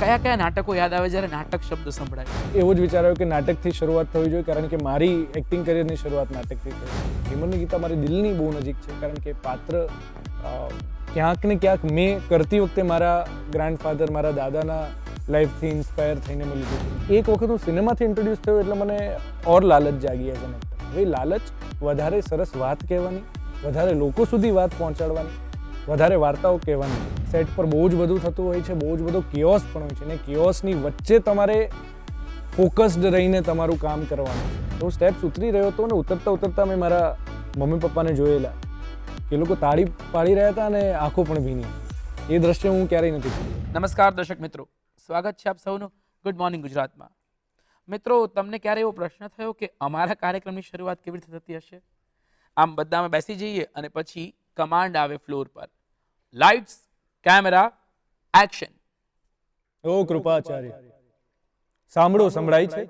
કયા કયા નાટકો યાદ આવે જ્યારે નાટક શબ્દ સંભળાય? એવો જ વિચાર આવ્યો કે નાટકથી શરૂઆત થવી જોઈએ, કારણ કે મારી એક્ટિંગ કરિયરની શરૂઆત નાટકથી થઈ. હિમરની ગીતા મારી દિલની બહુ નજીક છે, કારણ કે પાત્ર ક્યાંક ને ક્યાંક મેં કરતી વખતે મારા ગ્રાન્ડફાધર, મારા દાદાના લાઈફથી ઇન્સ્પાયર થઈને મેં લીધું. એક વખત હું સિનેમાથી ઇન્ટ્રોડ્યુસ થયો એટલે મને ઓર લાલચ જાગી એઝ એન એક્ટર. હવે લાલચ વધારે સરસ વાત કહેવાની, વધારે લોકો સુધી વાત પહોંચાડવાની, વધારે વાર્તાઓ કહેવાની. સેટ પર બહુ જ બધું થતું હોય છે, બહુ જ બધો કિયોસ પણ હોય છે, અને કિયોસની વચ્ચે તમારે ફોકસ્ડ રહીને તમારું કામ કરવાનું છે. તો સ્ટેપ્સ ઉતરી રહ્યો હતો ને ઉતરતા મેં મારા મમ્મી પપ્પાને જોયેલા કે એ લોકો તાળી પાડી રહ્યા હતા અને આંખો પણ ભીની. એ દ્રશ્ય હું ક્યારેય નથી ભૂલ્યો. નમસ્કાર દર્શક મિત્રો, સ્વાગત છે આપ સૌનું ગુડ મોર્નિંગ ગુજરાતમાં. મિત્રો, તમને ક્યારે એવો પ્રશ્ન થયો કે અમારા કાર્યક્રમની શરૂઆત કેવી રીતે થતી હશે? આમ બધામાં બેસી જઈએ અને પછી કમાન્ડ આવે ફ્લોર પર, લાઇટ્સ, કેમેરા, એક્શન. ઓ કૃપાચાર્ય, સાંભળો, સંભળાય છે?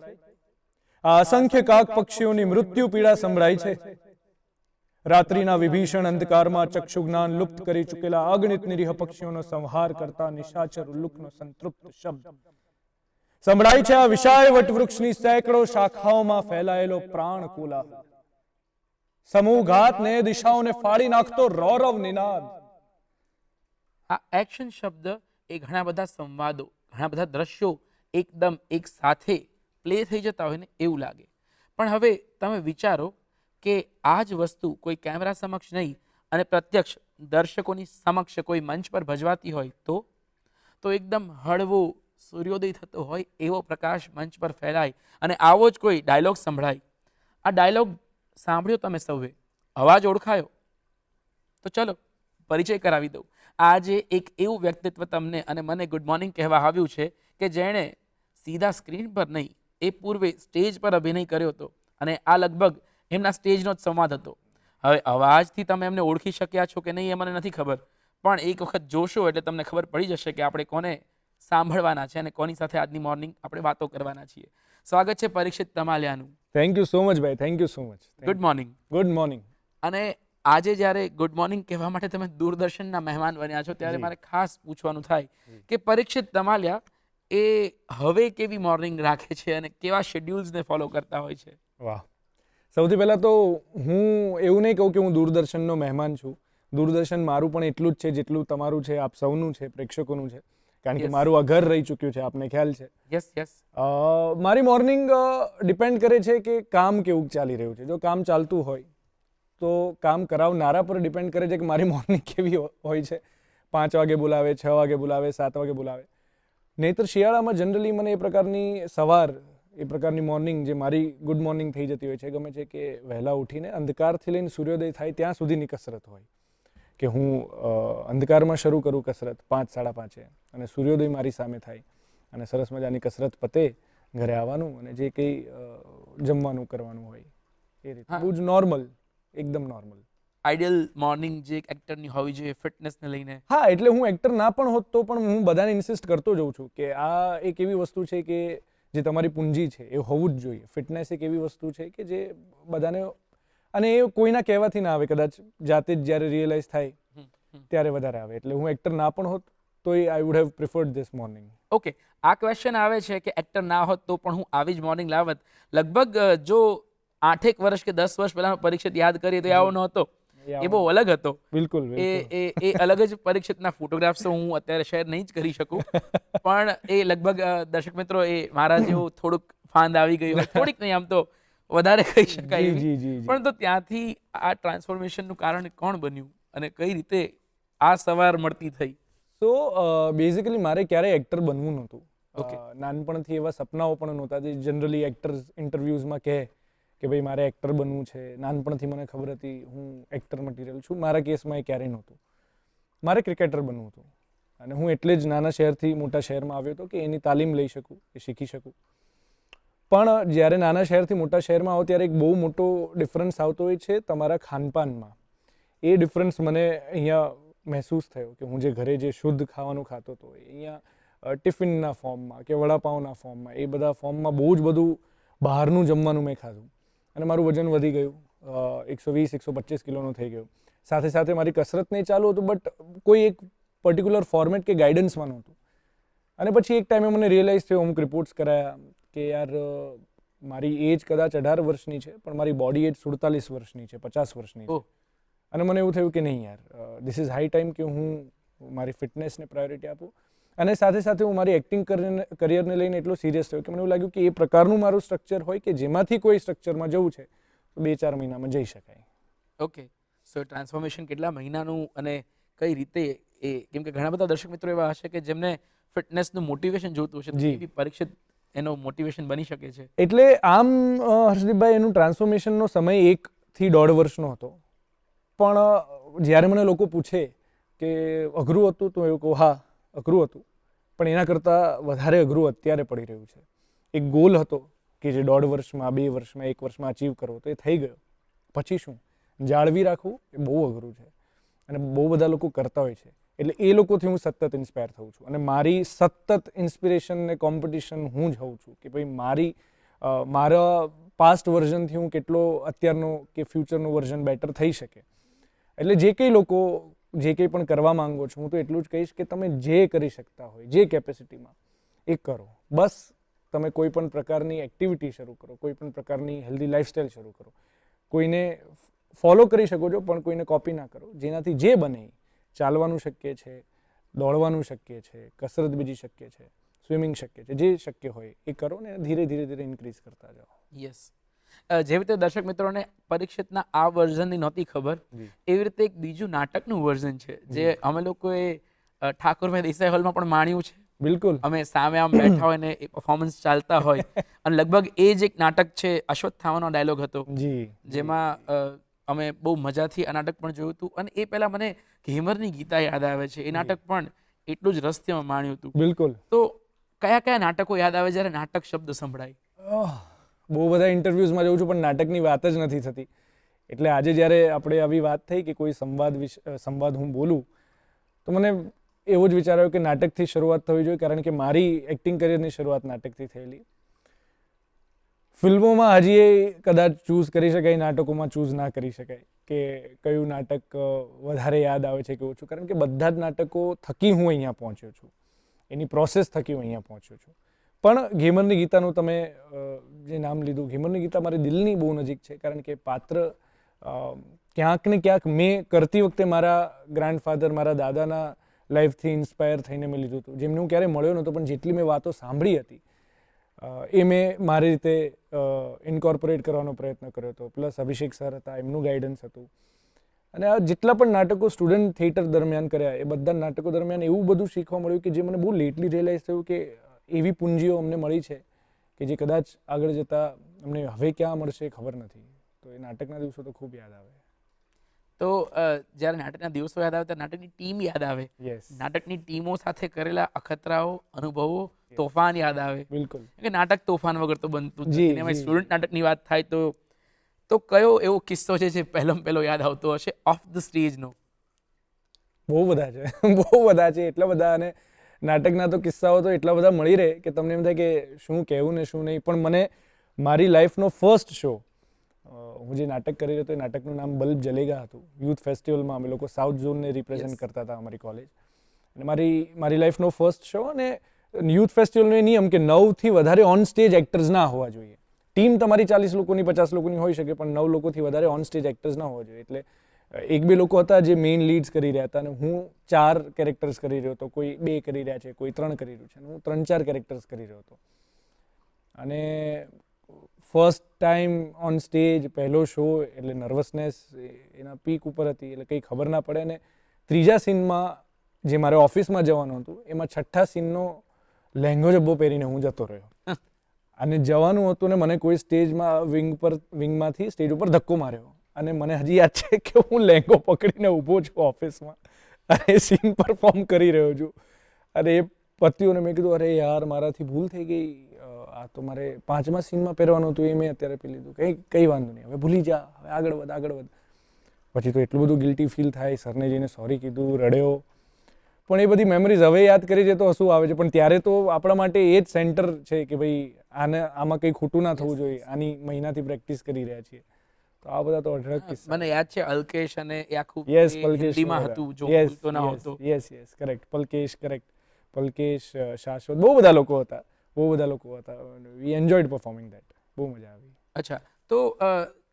આ અસંખ્ય કાક પક્ષીઓની મૃત્યુ પીડા સંભળાય છે. રાત્રિના વિભીષણ અંધકારમાં ચક્ષુ જ્ઞાન લુપ્ત કરી ચૂકેલા અગણિત નિરીહ પક્ષીઓનો સંહાર કરતા નિશાચર ઉલ્લુકનો સંતૃપ્ત શબ્દ સંભળાય છે. આ વિશાળ વટવૃક્ષની સેંકડો શાખાઓમાં ફેલાયેલો પ્રાણ કોલાહલ, સમૂહઘાતને દિશાઓને ફાડી નાખતો રૌરવ નિનાદ. આ એક્શન શબ્દ એ ઘણા બધા સંવાદો, ઘણા બધા દ્રશ્યો એકદમ એક સાથે પ્લે થઈ જતા હોય ને એવું લાગે. પણ હવે તમે વિચારો કે આ જ વસ્તુ કોઈ કેમેરા સમક્ષ નહીં અને પ્રત્યક્ષ દર્શકોની સમક્ષ કોઈ મંચ પર ભજવાતી હોય તો એકદમ હળવો સૂર્યોદય થતો હોય એવો પ્રકાશ મંચ પર ફેલાય અને આવો જ કોઈ ડાયલોગ સંભળાય. આ ડાયલોગ સાંભળ્યો તમે સૌએ, અવાજ ઓળખાયો? તો ચલો પરિચય કરાવી દઉં. આજે એક એવું વ્યક્તિત્વ તમને અને મને ગુડ મોર્નિંગ કહેવા આવ્યું છે કે જેણે સીધા સ્ક્રીન પર નહીં, એ પૂર્વે સ્ટેજ પર અભિનય કર્યો હતો અને આ લગભગ એમના સ્ટેજનો જ સંવાદ હતો. હવે અવાજથી તમે એમને ઓળખી શક્યા છો કે નહીં એ મને નથી ખબર, પણ એક વખત જોશો એટલે તમને ખબર પડી જશે કે આપણે કોને સાંભળવાના છે અને કોની સાથે આજની મોર્નિંગ આપણે વાતો કરવાના છીએ. સ્વાગત છે પરીક્ષિત તમાલિયાનું. થેન્ક યુ સો મચ ભાઈ, thank you so much. Good morning. Good morning. અને આજે જ્યારે ગુડ મોર્નિંગ કહેવા માટે તમે દૂરદર્શનના મહેમાન બન્યા છો ત્યારે મારે ખાસ પૂછવાનું થાય કે પરીક્ષિત તમાલિયા એ હવે કેવી મોર્નિંગ રાખે છે અને કેવા શેડ્યુલ્સને ફોલો કરતા હોય છે? વાહ, સૌથી પહેલાં તો હું એવું નહીં કહું કે હું દૂરદર્શનનો મહેમાન છું. દૂરદર્શન મારું પણ એટલું જ છે જેટલું તમારું છે, આપ સૌનું છે, પ્રેક્ષકોનું છે, કારણ કે મારું આ ઘર રહી ચૂક્યું છે, આપને ખ્યાલ છે. Yes yes. મારી મોર્નિંગ ડિપેન્ડ કરે છે કે કામ કેવું ચાલી રહ્યું છે. જો કામ ચાલતું હોય તો કામ કરાવનારા પર ડિપેન્ડ કરે છે કે મારી મોર્નિંગ કેવી હોય છે. 5 વાગે બોલાવે, 6 વાગે બોલાવે, 7 વાગે બોલાવે. નહીંતર શિયાળામાં જનરલી મને એ પ્રકારની સવાર, એ પ્રકારની મોર્નિંગ જે મારી ગુડ મોર્નિંગ થઈ જતી હોય છે, ગમે છે કે વહેલા ઉઠીને અંધકારથી લઈને સૂર્યોદય થાય ત્યાં સુધીની કસરત હોય કે હું અંધકારમાં શરૂ કરું કસરત 5, 5:30 અને સૂર્યોદય મારી સામે થાય અને સરસ મજાની કસરત પતે, ઘરે આવવાનું અને જે કંઈ જમવાનું કરવાનું હોય એ રીતે બહુ જ નોર્મલ, એકદમ નોર્મલ. આઈડિયલ મોર્નિંગ જે એક એક્ટરની હોવી જોઈએ ફિટનેસને લઈને. હા, એટલે હું એક્ટર ના પણ હોત તો પણ હું બધાને ઇન્સિસ્ટ કરતો જઉં છું કે આ એક એવી વસ્તુ છે કે જે તમારી પૂંજી છે એ હોવું જ જોઈએ. ફિટનેસ એક એવી વસ્તુ છે કે જે બધાને, અને એ કોઈના કહેવાથી ના આવે, કદાચ જાતે જ જ્યારે રિયલાઇઝ થાય ત્યારે વધારે આવે. એટલે હું એક્ટર ના પણ હોત તો I would have preferred this morning. Okay, આ ક્વેશ્ચન આવે છે કે એક્ટર ના હોત તો પણ હું આવી જ મોર્નિંગ લાવત. લગભગ જો 8 વર્ષ કે 10 વર્ષ પહેલાનો પરીક્ષિત યાદ કરીએ તો આવો નહોતો, એ બહુ અલગ હતો. બિલકુલ. એ અલગ જ પરીક્ષિતના ફોટોગ્રાફ્સ તો હું અત્યારે શેર નહીં જ કરી શકું, પણ એ લગભગ દર્શક મિત્રો એ મારા જેવું થોડુંક ફાંદ આવી ગયું, થોડીક નહીં આમ તો વધારે કહી શકાય એવી. પણ તો ત્યાંથી આ ટ્રાન્સફોર્મેશનનું કારણ કોણ બન્યું અને કઈ રીતે આ સવાર મળતી થઈ? તો બેઝિકલી મારે ક્યારેય એક્ટર બનવું નહોતું. નાનપણથી એવા સપનાઓ પણ નહોતા જે જનરલી એક્ટર્સ ઇન્ટરવ્યૂઝમાં કહે કે ભાઈ મારે એક્ટર બનવું છે. નાનપણથી મને ખબર હતી હું એક્ટર મટીરિયલ છું. મારા કેસમાં એ ક્યારેય નહોતું. મારે ક્રિકેટર બનવું હતું અને હું એટલે જ નાના શહેરથી મોટા શહેરમાં આવ્યો હતો કે એની તાલીમ લઈ શકું, એ શીખી શકું. પણ જ્યારે નાના શહેરથી મોટા શહેરમાં આવો ત્યારે એક બહુ મોટો ડિફરન્સ આવતો હોય છે તમારા ખાનપાનમાં. એ ડિફરન્સ મને અહીંયા મહેસૂસ થયો કે હું જે ઘરે જે શુદ્ધ ખાવાનું ખાતો હતો અહીંયા ટિફિનના ફોર્મમાં કે વડાપાઉંના ફોર્મમાં, એ બધા ફોર્મમાં બહુ જ બધું બહારનું જમવાનું મેં ખાધું અને મારું વજન વધી ગયું, 120-125 કિલોનું થઈ ગયું. સાથે સાથે મારી કસરત નહીં ચાલુ હતું, બટ કોઈ એક પર્ટિક્યુલર ફોર્મેટ કે ગાઈડન્સમાં નહોતું. અને પછી એક ટાઈમે મને રિયલાઇઝ થયો, અમુક રિપોર્ટ્સ કરાયા કે યાર મારી એજ કદાચ 18 વર્ષની છે પણ મારી બોડી એજ 47 વર્ષની છે, 50 વર્ષની છે. ઓહ. અને મને એવું થયું કે નહીં યાર, ધીસ ઇઝ હાઈ ટાઈમ કે હું મારી ફિટનેસને પ્રાયોરિટી આપું. અને સાથે સાથે હું મારી એક્ટિંગ કરિયરને લઈને એટલો સિરિયસ થયો કે મને એવું લાગ્યું કે એ પ્રકારનું મારું સ્ટ્રક્ચર હોય કે જેમાંથી કોઈ સ્ટ્રક્ચરમાં જવું છે તો 2-4 મહિનામાં જઈ શકાય. ઓકે, સો ટ્રાન્સફોર્મેશન કેટલા મહિનાનું અને કઈ રીતે એ, કેમ કે ઘણા બધા દર્શક મિત્રો એવા હશે કે જેમને ફિટનેસનું મોટિવેશન જોતું હશે, તો જી. એવી પરીક્ષિત એનો મોટિવેશન બની શકે છે. એટલે આમ હર્ષદીપભાઈ એનું ટ્રાન્સફોર્મેશનનો સમય 1 થી 1.5 વર્ષનો હતો. પણ જ્યારે મને લોકો પૂછે કે અઘરું હતું તો એવું કહું, હા અઘરું હતું, પણ એના કરતાં વધારે અઘરું અત્યારે પડી રહ્યું છે. એક ગોલ હતો કે જે 1.5 વર્ષમાં, 2 વર્ષમાં, 1 વર્ષમાં અચીવ કરવો, તો એ થઈ ગયો. પછી શું જાળવી રાખવું એ બહુ અઘરું છે અને બહુ બધા લોકો કરતા હોય છે. એટલે એ લોકોથી હું સતત ઇન્સ્પાયર થઉં છું અને મારી સતત ઇન્સ્પિરેશન ને કોમ્પિટિશન હું જ હોઉં છું કે ભાઈ મારા પાસ્ટ વર્ઝનથી હું કેટલો અત્યારનો કે ફ્યુચરનું વર્ઝન બેટર થઈ શકે. એટલે જે કંઈ લોકો જે કંઈ પણ કરવા માંગો છો, હું તો એટલું જ કહીશ કે તમે જે કરી શકતા હોય, જે કેપેસિટીમાં એ કરો. બસ તમે કોઈ પણ પ્રકારની એક્ટિવિટી શરૂ કરો, કોઈ પણ પ્રકારની હેલ્ધી લાઈફસ્ટાઈલ શરૂ કરો. કોઈને ફોલો કરી શકો છો પણ કોઈને કોપી ના કરો. જેનાથી જે બને, ચાલવાનું શક્ય છે, દોડવાનું શક્ય છે, કસરત બીજી શક્ય છે, સ્વિમિંગ શક્ય છે, જે શક્ય હોય એ કરો ને ધીરે ધીરે ઇન્ક્રીઝ કરતા જાઓ. યસ, જેવી રીતે દર્શક મિત્રોને પરીક્ષિતના આ વર્ઝનની નહોતી ખબર, એવી રીતે એક બીજું નાટકનું વર્ઝન છે જે અમે લોકોએ ઠાકોરભાઈ દેસાઈ હોલમાં પણ માણ્યું છે. બિલકુલ. અમે સામે આમ બેઠા હોય ને એ પરફોર્મન્સ ચાલતા હોય અને લગભગ એ જ એક નાટક છે, અશ્વત્થામાનો ડાયલોગ હતો, જી. જેમાં અમે બહુ મજાથી આ નાટક પણ જોયું હતું. અને એ પહેલા મને ઘેમરની ગીતા યાદ આવે છે. એ નાટક પણ એટલું જ રસથી અમે માણ્યું હતું. બિલકુલ. તો કયા કયા નાટકો યાદ આવે જ્યારે નાટક શબ્દ સંભળાય? બહુ બધા ઇન્ટરવ્યૂઝમાં જઉં છું પણ નાટકની વાત જ નથી થતી. એટલે આજે જ્યારે આપણે આવી વાત થઈ કે કોઈ સંવાદ હું બોલું, તો મને એવો જ વિચાર આવ્યો કે નાટકથી શરૂઆત થવી જોઈએ, કારણ કે મારી એક્ટિંગ કરિયરની શરૂઆત નાટકથી થયેલી. ફિલ્મોમાં હજી એ કદાચ ચૂઝ કરી શકાય, નાટકોમાં ચૂઝ ના કરી શકાય કે કયું નાટક વધારે યાદ આવે છે કે ઓછું, કારણ કે બધા જ નાટકો થકી હું અહીંયા પહોંચ્યો છું, એની પ્રોસેસ થકી હું અહીંયા પહોંચ્યો છું. પણ ઘેમરની ગીતાનું તમે જે નામ લીધું, ઘેમરની ગીતા મારી દિલની બહુ નજીક છે, કારણ કે પાત્ર ક્યાંક ને ક્યાંક મેં કરતી વખતે મારા ગ્રાન્ડફાધર, મારા દાદાના લાઈફથી ઇન્સ્પાયર થઈને મેં લીધું હતું, જેમને હું ક્યારેય મળ્યો નહોતો, પણ જેટલી મેં વાતો સાંભળી હતી એ મેં મારી રીતે ઇન્કોર્પોરેટ કરવાનો પ્રયત્ન કર્યો હતો. પ્લસ અભિષેક સર હતા, એમનું ગાઈડન્સ હતું. અને આ જેટલા પણ નાટકો સ્ટુડન્ટ થિયેટર દરમિયાન કર્યા, એ બધા નાટકો દરમિયાન એવું બધું શીખવા મળ્યું કે જે મને બહુ લેટલી રિયલાઇઝ થયું કે એવી પૂંજીઓ અમને મળી છે કે જે કદાચ આગળ જતાં અમને હવે ક્યાં મળશે ખબર નથી. તો એ નાટકના દિવસો તો ખૂબ યાદ આવે. તો જ્યારે નાટકના દિવસો યાદ આવે ત્યારે નાટકની ટીમ યાદ આવે, નાટકની ટીમો સાથે કરેલા અખતરાઓ, અનુભવો, તોફાન યાદ આવે. બિલકુલ. કે નાટક તોફાન વગર તો બનતું જ નથી. એમાં સ્ટુડન્ટ નાટકની વાત થાય તો કયો એવો કિસ્સો છે જે પહેલો યાદ આવતો હશે ઓફ ધ સ્ટેજનો? બહુ બધા છે, બહુ બધા છે, એટલા બધા. અને નાટકના તો કિસ્સાઓ તો એટલા બધા મળી રહે કે તમને એમ થાય કે શું કહેવું ને શું નહીં. પણ મને મારી લાઈફનો ફર્સ્ટ શો, હું જે નાટક કરી રહ્યો હતો એ નાટકનું નામ બલ્બ જલેગા હતું. યુથ ફેસ્ટિવલમાં અમે લોકો સાઉથ ઝોનને રિપ્રેઝેન્ટ કરતા હતા અમારી કોલેજ. અને મારી લાઈફનો ફર્સ્ટ શો. અને યુથ ફેસ્ટિવલનો એ નિયમ કે 9થી વધારે ઓન સ્ટેજ એક્ટર્સ ના હોવા જોઈએ. ટીમ તમારી 40 લોકોની, 50 લોકોની હોઈ શકે, પણ 9 લોકોથી વધારે ઓન સ્ટેજ એક્ટર્સ ના હોવા જોઈએ. એટલે 1-2 લોકો હતા જે મેઇન લીડ્સ કરી રહ્યા હતા, અને હું 4 કેરેક્ટર્સ કરી રહ્યો હતો. કોઈ 2 કરી રહ્યા છે, કોઈ 3 કરી રહ્યું છે, હું 3-4 કેરેક્ટર્સ કરી રહ્યો હતો. અને ફર્સ્ટ ટાઈમ ઓન સ્ટેજ, પહેલો શો, એટલે નર્વસનેસ એના પીક ઉપર હતી, એટલે કંઈ ખબર ના પડે. અને ત્રીજા સીનમાં જે મારે ઓફિસમાં જવાનું હતું, એમાં છઠ્ઠા સીનનો લહેંગો જબ્બો પહેરીને હું જતો રહ્યો. અને જવાનું હતું ને મને કોઈ સ્ટેજમાં વિંગમાંથી સ્ટેજ ઉપર ધક્કો માર્યો. અને મને હજી યાદ છે કે હું લહેંગો પકડીને ઊભો છું ઓફિસમાં અને સીન પરફોર્મ કરી રહ્યો છું. અને એ પત્યું અને મેં કીધું અરે યાર મારાથી ભૂલ થઈ ગઈ, આ તો મારે 5મા સીનમાં પહેરવાનું હતું, એ મેં અત્યારે પહેરી લીધું. કંઈ વાંધો નહીં, હવે ભૂલી જા, હવે આગળ વધ. પછી તો એટલું બધું ગિલ્ટી ફીલ થાય, સરને જઈને સોરી કીધું, રડ્યો. પણ એ બધી મેમરીઝ હવે યાદ કરી છે તો હસવું આવે છે, પણ ત્યારે તો આપણા માટે એ જ સેન્ટર છે કે ભાઈ આમાં કંઈ ખોટું ના થવું જોઈએ, આની મહિનાથી પ્રેક્ટિસ કરી રહ્યા છીએ. તો આ બધા તો અઢળક કિસ્સા. મને યાદ છે અલ્કેશ અને એ આખું યસ, પલકેશ હિન્દીમાં હતું, જો ભૂલતો ના હોતો. Yes, correct, Palkesh, correct. Palkesh, Shashwat, બહુ બધા લોકો હતા. We enjoyed performing that. બહુ મજા આવી. અચ્છા, તો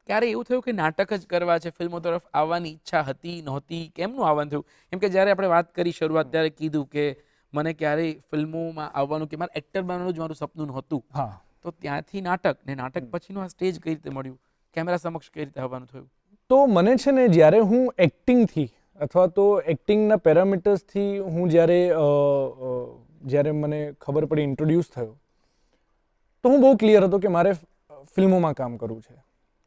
ક્યારે એવું થયું કે નાટક જ કરવા છે, ફિલ્મો તરફ આવવાની ઈચ્છા હતી નહોતી, કેમનું આવવાનું થયું? કેમ કે જ્યારે આપણે વાત કરી શરૂઆત ત્યારે કીધું કે મને ક્યારેય ફિલ્મોમાં આવવાનું કે મારે એક્ટર બનવાનું જ મારું સપનું નહોતું, હા, તો ત્યાંથી નાટક ને નાટક પછીનું આ સ્ટેજ કઈ રીતે મળ્યું, કેમેરા સમક્ષ કઈ રીતે આવવાનું થયું? તો મને છે ને જ્યારે હું એક્ટિંગથી અથવા તો એક્ટિંગના પેરામીટર્સથી હું જ્યારે મને ખબર પડી, ઇન્ટ્રોડ્યુસ થયો, તો હું બહુ ક્લિયર હતો કે મારે ફિલ્મોમાં કામ કરવું છે.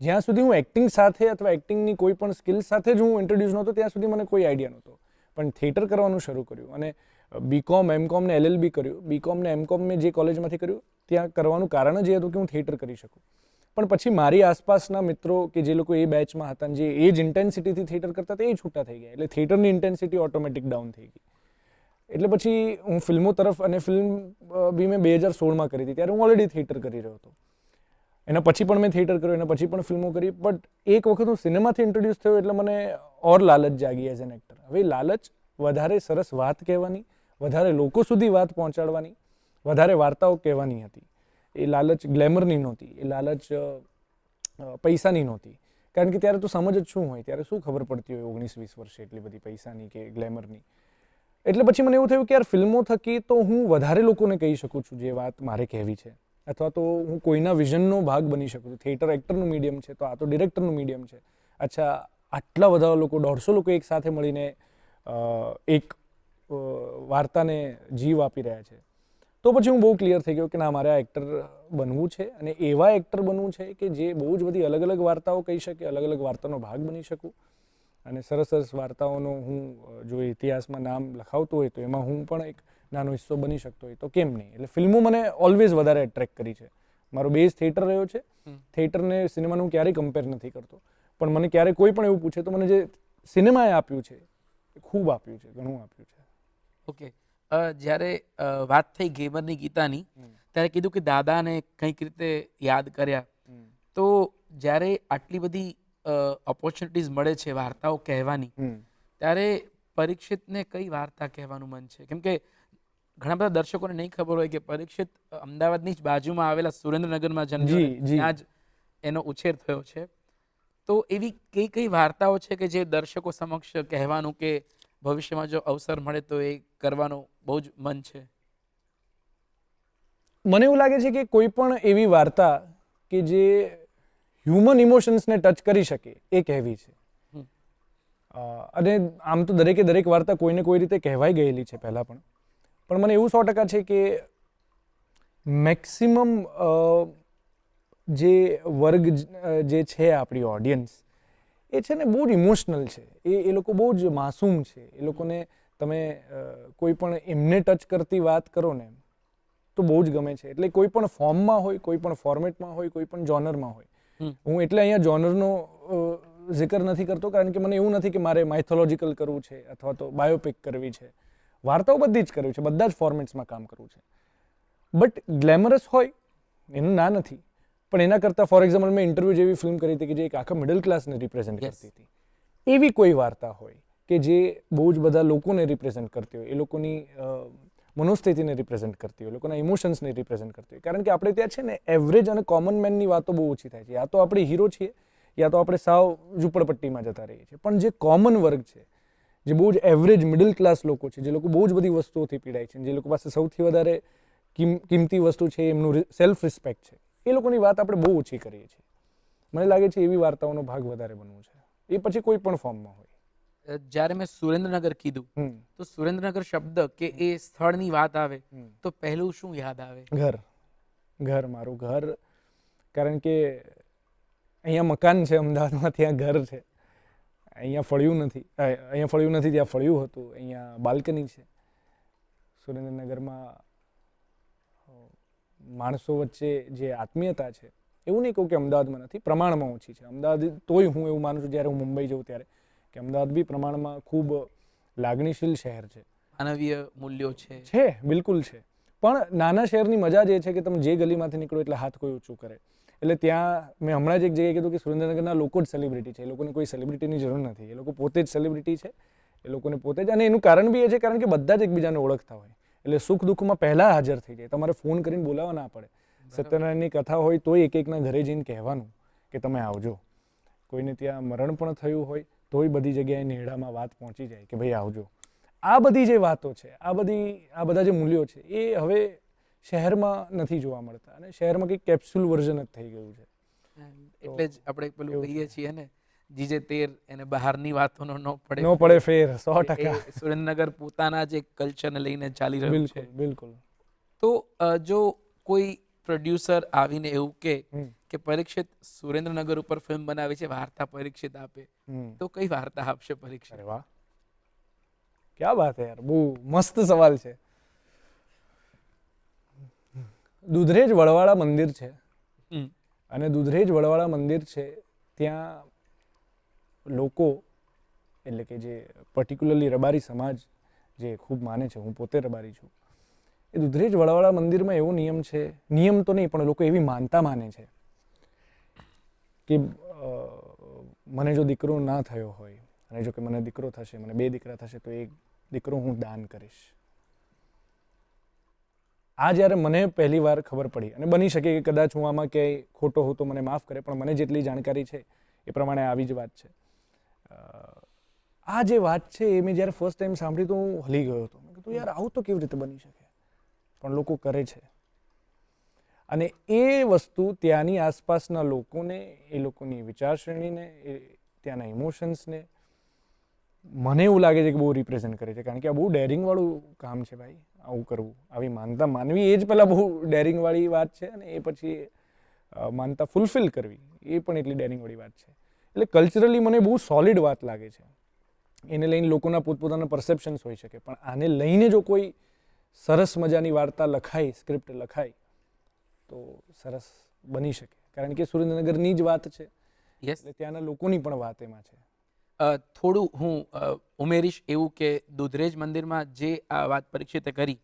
જ્યાં સુધી હું એક્ટિંગ સાથે અથવા એક્ટિંગની કોઈ પણ સ્કિલ સાથે જ હું ઇન્ટ્રોડ્યુસ નહોતો ત્યાં સુધી મને કોઈ આઈડિયા નહોતો. પણ થિયેટર કરવાનું શરૂ કર્યું અને બીકોમ, એમકોમ ને LLB કર્યું. બીકોમ ને એમકોમ મેં જે કોલેજમાંથી કર્યું ત્યાં કરવાનું કારણ જ એ હતું કે હું થિયેટર કરી શકું. પણ પછી મારી આસપાસના મિત્રો કે જે લોકો એ બેચમાં હતા, જે એ જ ઇન્ટેન્સિટીથી થિયેટર કરતા હતા, એ છૂટા થઈ ગયા. એટલે થિયેટરની ઇન્ટેન્સિટી ઓટોમેટિક ડાઉન થઈ ગઈ. એટલે પછી હું ફિલ્મો તરફ, અને ફિલ્મ બી મેં 2016માં કરી હતી, ત્યારે હું ઓલરેડી થિયેટર કરી રહ્યો હતો. એના પછી પણ મેં થિયેટર કર્યું, એના પછી પણ ફિલ્મો કરી. બટ એક વખત હું સિનેમાથી ઇન્ટ્રોડ્યુસ થયો એટલે મને ઓર લાલચ જાગી એઝ એન એક્ટર. હવે લાલચ વધારે સરસ વાત કહેવાની, વધારે લોકો સુધી વાત પહોંચાડવાની, વધારે વાર્તાઓ કહેવાની હતી. એ લાલચ ગ્લેમરની નહોતી, એ લાલચ પૈસાની નહોતી. કારણ કે ત્યારે તો સમજ જ શું હોય, ત્યારે શું ખબર પડતી હોય 19-20 વર્ષે એટલી બધી પૈસાની કે ગ્લેમરની. એટલે પછી મને એવું થયું કે યાર ફિલ્મો થકી તો હું વધારે લોકોને કહી શકું છું જે વાત મારે કહેવી છે, અથવા તો હું કોઈના વિઝનનો ભાગ બની શકું છું. થિયેટર એક્ટરનું મીડિયમ છે, તો આ તો ડિરેક્ટરનું મીડિયમ છે. અચ્છા, આટલા બધા લોકો, 150 લોકો એક સાથે મળીને એક વાર્તાને જીવ આપી રહ્યા છે. તો પછી હું બહુ ક્લિયર થઈ ગયો કે ના, મારે આ એક્ટર બનવું છે, અને એવા એક્ટર બનવું છે કે જે બહુ જ બધી અલગ અલગ વાર્તાઓ કહી શકે, અલગ અલગ વાર્તાનો ભાગ બની શકું. અને સરસ સરસ વાર્તાઓનો હું જો ઇતિહાસમાં નામ લખાવતો હોય તો એમાં હું પણ એક નાનો હિસ્સો બની શકતો હોય, તો કેમ નહીં. એટલે ફિલ્મો મને ઓલવેઝ વધારે એટ્રેક્ટ કરી છે. મારો બેઝ થિયેટર રહ્યો છે. થિયેટરને સિનેમાનું હું ક્યારેય કમ્પેર નથી કરતો. પણ મને ક્યારેય કોઈ પણ એવું પૂછે તો મને જે સિનેમાએ આપ્યું છે એ ખૂબ આપ્યું છે, ઘણું આપ્યું છે. ઓકે, જ્યારે વાત થઈ ગેમરની ગીતાની, ત્યારે કીધું કે દાદાને કંઈક રીતે યાદ કર્યા. તો જ્યારે આટલી બધી ઓપોર્ચ્યુનિટીઝ મળે છે વાર્તાઓ કહેવાની, ત્યારે પરીક્ષિતને કઈ વાર્તા કહેવાનું મન છે? કેમ કે ઘણા બધા દર્શકોને નહીં ખબર હોય કે પરીક્ષિત અમદાવાદની જ બાજુમાં આવેલા સુરેન્દ્રનગરમાં જન્મ્યો, ત્યાં જ એનો ઉછેર થયો છે. તો એવી કઈ કઈ વાર્તાઓ છે કે જે દર્શકો સમક્ષ કહેવાનું કે ભવિષ્યમાં જો અવસર મળે તો એ કરવાનું બહુ જ મન છે? મને એવું લાગે છે કે કોઈ પણ એવી વાર્તા કે જે હ્યુમન ઇમોશન્સને ટચ કરી શકે એ કહેવી છે. અને આમ તો દરેકે દરેક વાર્તા કોઈને કોઈ રીતે કહેવાઈ ગયેલી છે પહેલાં પણ. પણ મને એવું 100% છે કે મેક્સિમમ જે વર્ગ જે છે આપણી ઓડિયન્સ, એ છે ને બહુ જ ઇમોશનલ છે. એ લોકો બહુ જ માસૂમ છે. એ લોકોને તમે કોઈ પણ એમને ટચ કરતી વાત કરો ને તો બહુ જ ગમે છે. એટલે કોઈ પણ ફોર્મમાં હોય, કોઈ પણ ફોર્મેટમાં હોય, કોઈ પણ જોનરમાં હોય. હું એટલે અહીંયા જોનરનો જિકર નથી કરતો કારણ કે મને એવું નથી કે મારે માઇથોલોજીકલ કરવું છે અથવા તો બાયોપિક કરવી છે. વાર્તાઓ બધી જ કરવી છે, બધા જ ફોર્મેટ્સમાં કામ કરવું છે. બટ ગ્લેમરસ હોય એનું ના નથી, પણ એના કરતાં ફોર એક્ઝામ્પલ મેં ઇન્ટરવ્યૂ જેવી ફિલ્મ કરી હતી કે જે એક આખા મિડલ ક્લાસને રિપ્રેઝેન્ટ કરતી હતી. એવી કોઈ વાર્તા હોય કે જે બહુ જ બધા લોકોને રિપ્રેઝેન્ટ કરતી હોય, એ લોકોની મનોસ્થિતિને રિપ્રેઝેન્ટ કરતી હોય, લોકોના ઇમોશન્સને રિપ્રેઝેન્ટ કરતી હોય. કારણ કે આપણે ત્યાં છે ને એવરેજ અને કોમન મેનની વાતો બહુ ઓછી થાય છે. યા તો આપણે હીરો છીએ, યા તો આપણે સાવ ઝૂંપડપટ્ટીમાં જતા રહીએ છીએ. પણ જે કોમન વર્ગ છે, જે બહુ જ એવરેજ મિડલ ક્લાસ લોકો છે, જે લોકો બહુ જ બધી વસ્તુઓથી પીડાય છે, જે લોકો પાસે સૌથી વધારે કિંમતી વસ્તુ છે એમનું સેલ્ફ રિસ્પેક્ટ છે, એ લોકોની વાત આપણે બહુ ઓછી કરીએ છીએ. મને લાગે છે એવી વાર્તાઓનો ભાગ વધારે બનવું છે, એ પછી કોઈ પણ ફોર્મમાં હોય. જ્યારે મેં સુરેન્દ્રનગર કીધું તો સુરેન્દ્રનગર શબ્દ કે એ સ્થળની વાત આવે તો પહેલું શું યાદ આવે? ઘર. ઘર, મારું ઘર. કારણ કે અહીંયા મકાન છે અમદાવાદમાં, ત્યાં ઘર છે. અહીંયા ફળ્યું નથી, ત્યાં ફળ્યું હતું. અહીંયા બાલ્કની છે. સુરેન્દ્રનગરમાં માણસો વચ્ચે જે આત્મીયતા છે, એવું નહીં કહું કે અમદાવાદમાં નથી, પ્રમાણમાં ઓછી છે. અમદાવાદ તોય હું એવું માનું છું જ્યારે હું મુંબઈ જઉં ત્યારે કે અમદાવાદ બી પ્રમાણમાં ખૂબ લાગણીશીલ શહેર છે. માનવીય મૂલ્યો છે. બિલકુલ છે. પણ નાના શહેરની મજા જ એ છે કે તમે જે ગલીમાંથી નીકળો એટલે હાથ કોઈ ઊંચું કરે. એટલે ત્યાં મેં હમણાં જ એક જગ્યાએ કીધું કે સુરેન્દ્રનગરના લોકો જ સેલિબ્રિટી છે. એ લોકોને કોઈ સેલિબ્રિટીની જરૂર નથી. એ લોકો પોતે જ સેલિબ્રિટી છે. એ લોકોને પોતે જ, અને એનું કારણ બી એ છે કારણ કે બધા જ એકબીજાને ઓળખતા હોય. એટલે સુખ દુઃખમાં પહેલા હાજર થઈ જાય. તમારે ફોન કરીને બોલાવવા ના પડે. સત્યનારાયણની કથા હોય તોય એક એકના ઘરે જઈને કહેવાનું કે તમે આવજો. કોઈને ત્યાં મરણ પણ થયું હોય તોય બધી જગ્યાએ નેહડામાં વાત પહોંચી જાય કે ભાઈ આવજો. આ બધી જે વાતો છે, આ બધા જે મૂલ્યો છે એ હવે શહેરમાં નથી જોવા મળતા અને શહેરમાં કંઈક કેપ્સ્યુલ વર્ઝન જ થઈ ગયું છે. એટલે જ આપણે પેલું કહીએ છીએ ને, જીજે તેર એને બહારની વાતોનો ન ન પડે ફેર. 100%. એ સુરેન્દ્રનગર પોતાના જે કલ્ચરને લઈને ચાલી રહ્યું છે. બિલકુલ. તો જો કોઈ પ્રોડ્યુસર આવીને એવું કે પરીક્ષિત સુરેન્દ્રનગર ઉપર ફિલ્મ બનાવે છે, વાર્તા પરીક્ષિત આપે, તો કઈ વાર્તા આપશે પરીક્ષિત? અરે વાહ, ક્યા બાત હે યાર, બહુ મસ્ત સવાલ છે. દુધરેજ વડવાળા મંદિર છે અને દુધરેજ વડવાળા મંદિર છે ત્યાં લોકો, એટલે કે જે પર્ટિક્યુલરલી રબારી સમાજ જે ખૂબ માને છે, હું પોતે રબારી છું, એ દુધરેજ વડવાળા મંદિરમાં એવો નિયમ છે, નિયમ તો નહીં પણ લોકો એવી માનતા માને છે કે મને જો દીકરો ના થયો હોય અને જો કે મને દીકરો થશે, મને 2 દીકરા થશે, તો એક દીકરો હું દાન કરીશ. આ જ્યારે મને પહેલી વાર ખબર પડી, અને બની શકે કે કદાચ હું આમાં ક્યાંય ખોટો હોઉં તો મને માફ કરે, પણ મને જેટલી જાણકારી છે એ પ્રમાણે આવી જ વાત છે. આ જે વાત છે એ મેં જ્યારે ફર્સ્ટ ટાઈમ સાંભળી તો હું હલી ગયો હતો. મેં કીધું યાર આવું તો કેવી રીતે બની શકે, પણ લોકો કરે છે. અને એ વસ્તુ ત્યાંની આસપાસના લોકોને, એ લોકોની વિચારશ્રેણીને, એ ત્યાંના ઇમોશન્સને મને એવું લાગે છે કે બહુ રિપ્રેઝન્ટ કરે છે. કારણ કે આ બહુ ડેરિંગવાળું કામ છે ભાઈ, આવું કરવું, આવી માનતા માનવી એ જ પહેલાં બહુ ડેરિંગવાળી વાત છે, અને એ પછી માનતા ફૂલફિલ કરવી એ પણ એટલી ડેરિંગવાળી વાત છે. એટલે કલ્ચરલી મને બહુ સોલિડ વાત લાગે છે. એને લઈને લોકોના પોતપોતાના પરસેપ્શન્સ હોઈ શકે, પણ આને લઈને જો કોઈ સરસ મજાની વાર્તા લખાય, સ્ક્રિપ્ટ લખાય તો સરસ બની શકે. કારણ કે સુરેન્દ્રનગરની જ વાત છે, એટલે ત્યાંના લોકોની પણ વાત એમાં છે. થોડું હું ઉમેરીશ એવું કે દુધરેજ મંદિરમાં જે આ વાત પરીક્ષિતે કરી,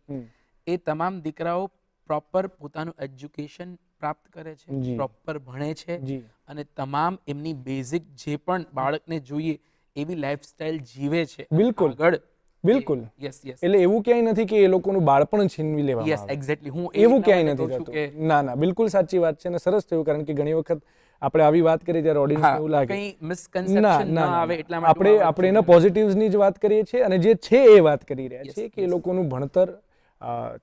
એ તમામ દીકરાઓ પ્રોપર પોતાનું એજ્યુકેશન પ્રાપ્ત કરે છે, પ્રોપર ભણે છે, અને તમામ એમની બેઝિક જે પણ બાળકને જોઈએ એવી લાઈફસ્ટાઈલ જીવે છે. બિલકુલ બિલકુલ. એટલે એવું ક્યાંય નથી કે એ લોકોનું બાળપણ છીનવી લેવામાં આવે. એક્ઝેક્ટલી, હું એવું ક્યાંય નથી થતું. ના ના, બિલકુલ સાચી વાત છે, અને સરસ થયું. કારણ કે ઘણી વખત આપણે આવી વાત કરીએ ત્યારે ઓડિયન્સને એવું લાગે કંઈ મિસકન્સેપ્શન ન આવે એટલા માટે આપણે એના પોઝિટિવ્સની જ વાત કરીએ છીએ, અને જે છે એ વાત કરી રહ્યા છીએ કે એ લોકોનું ભણતર,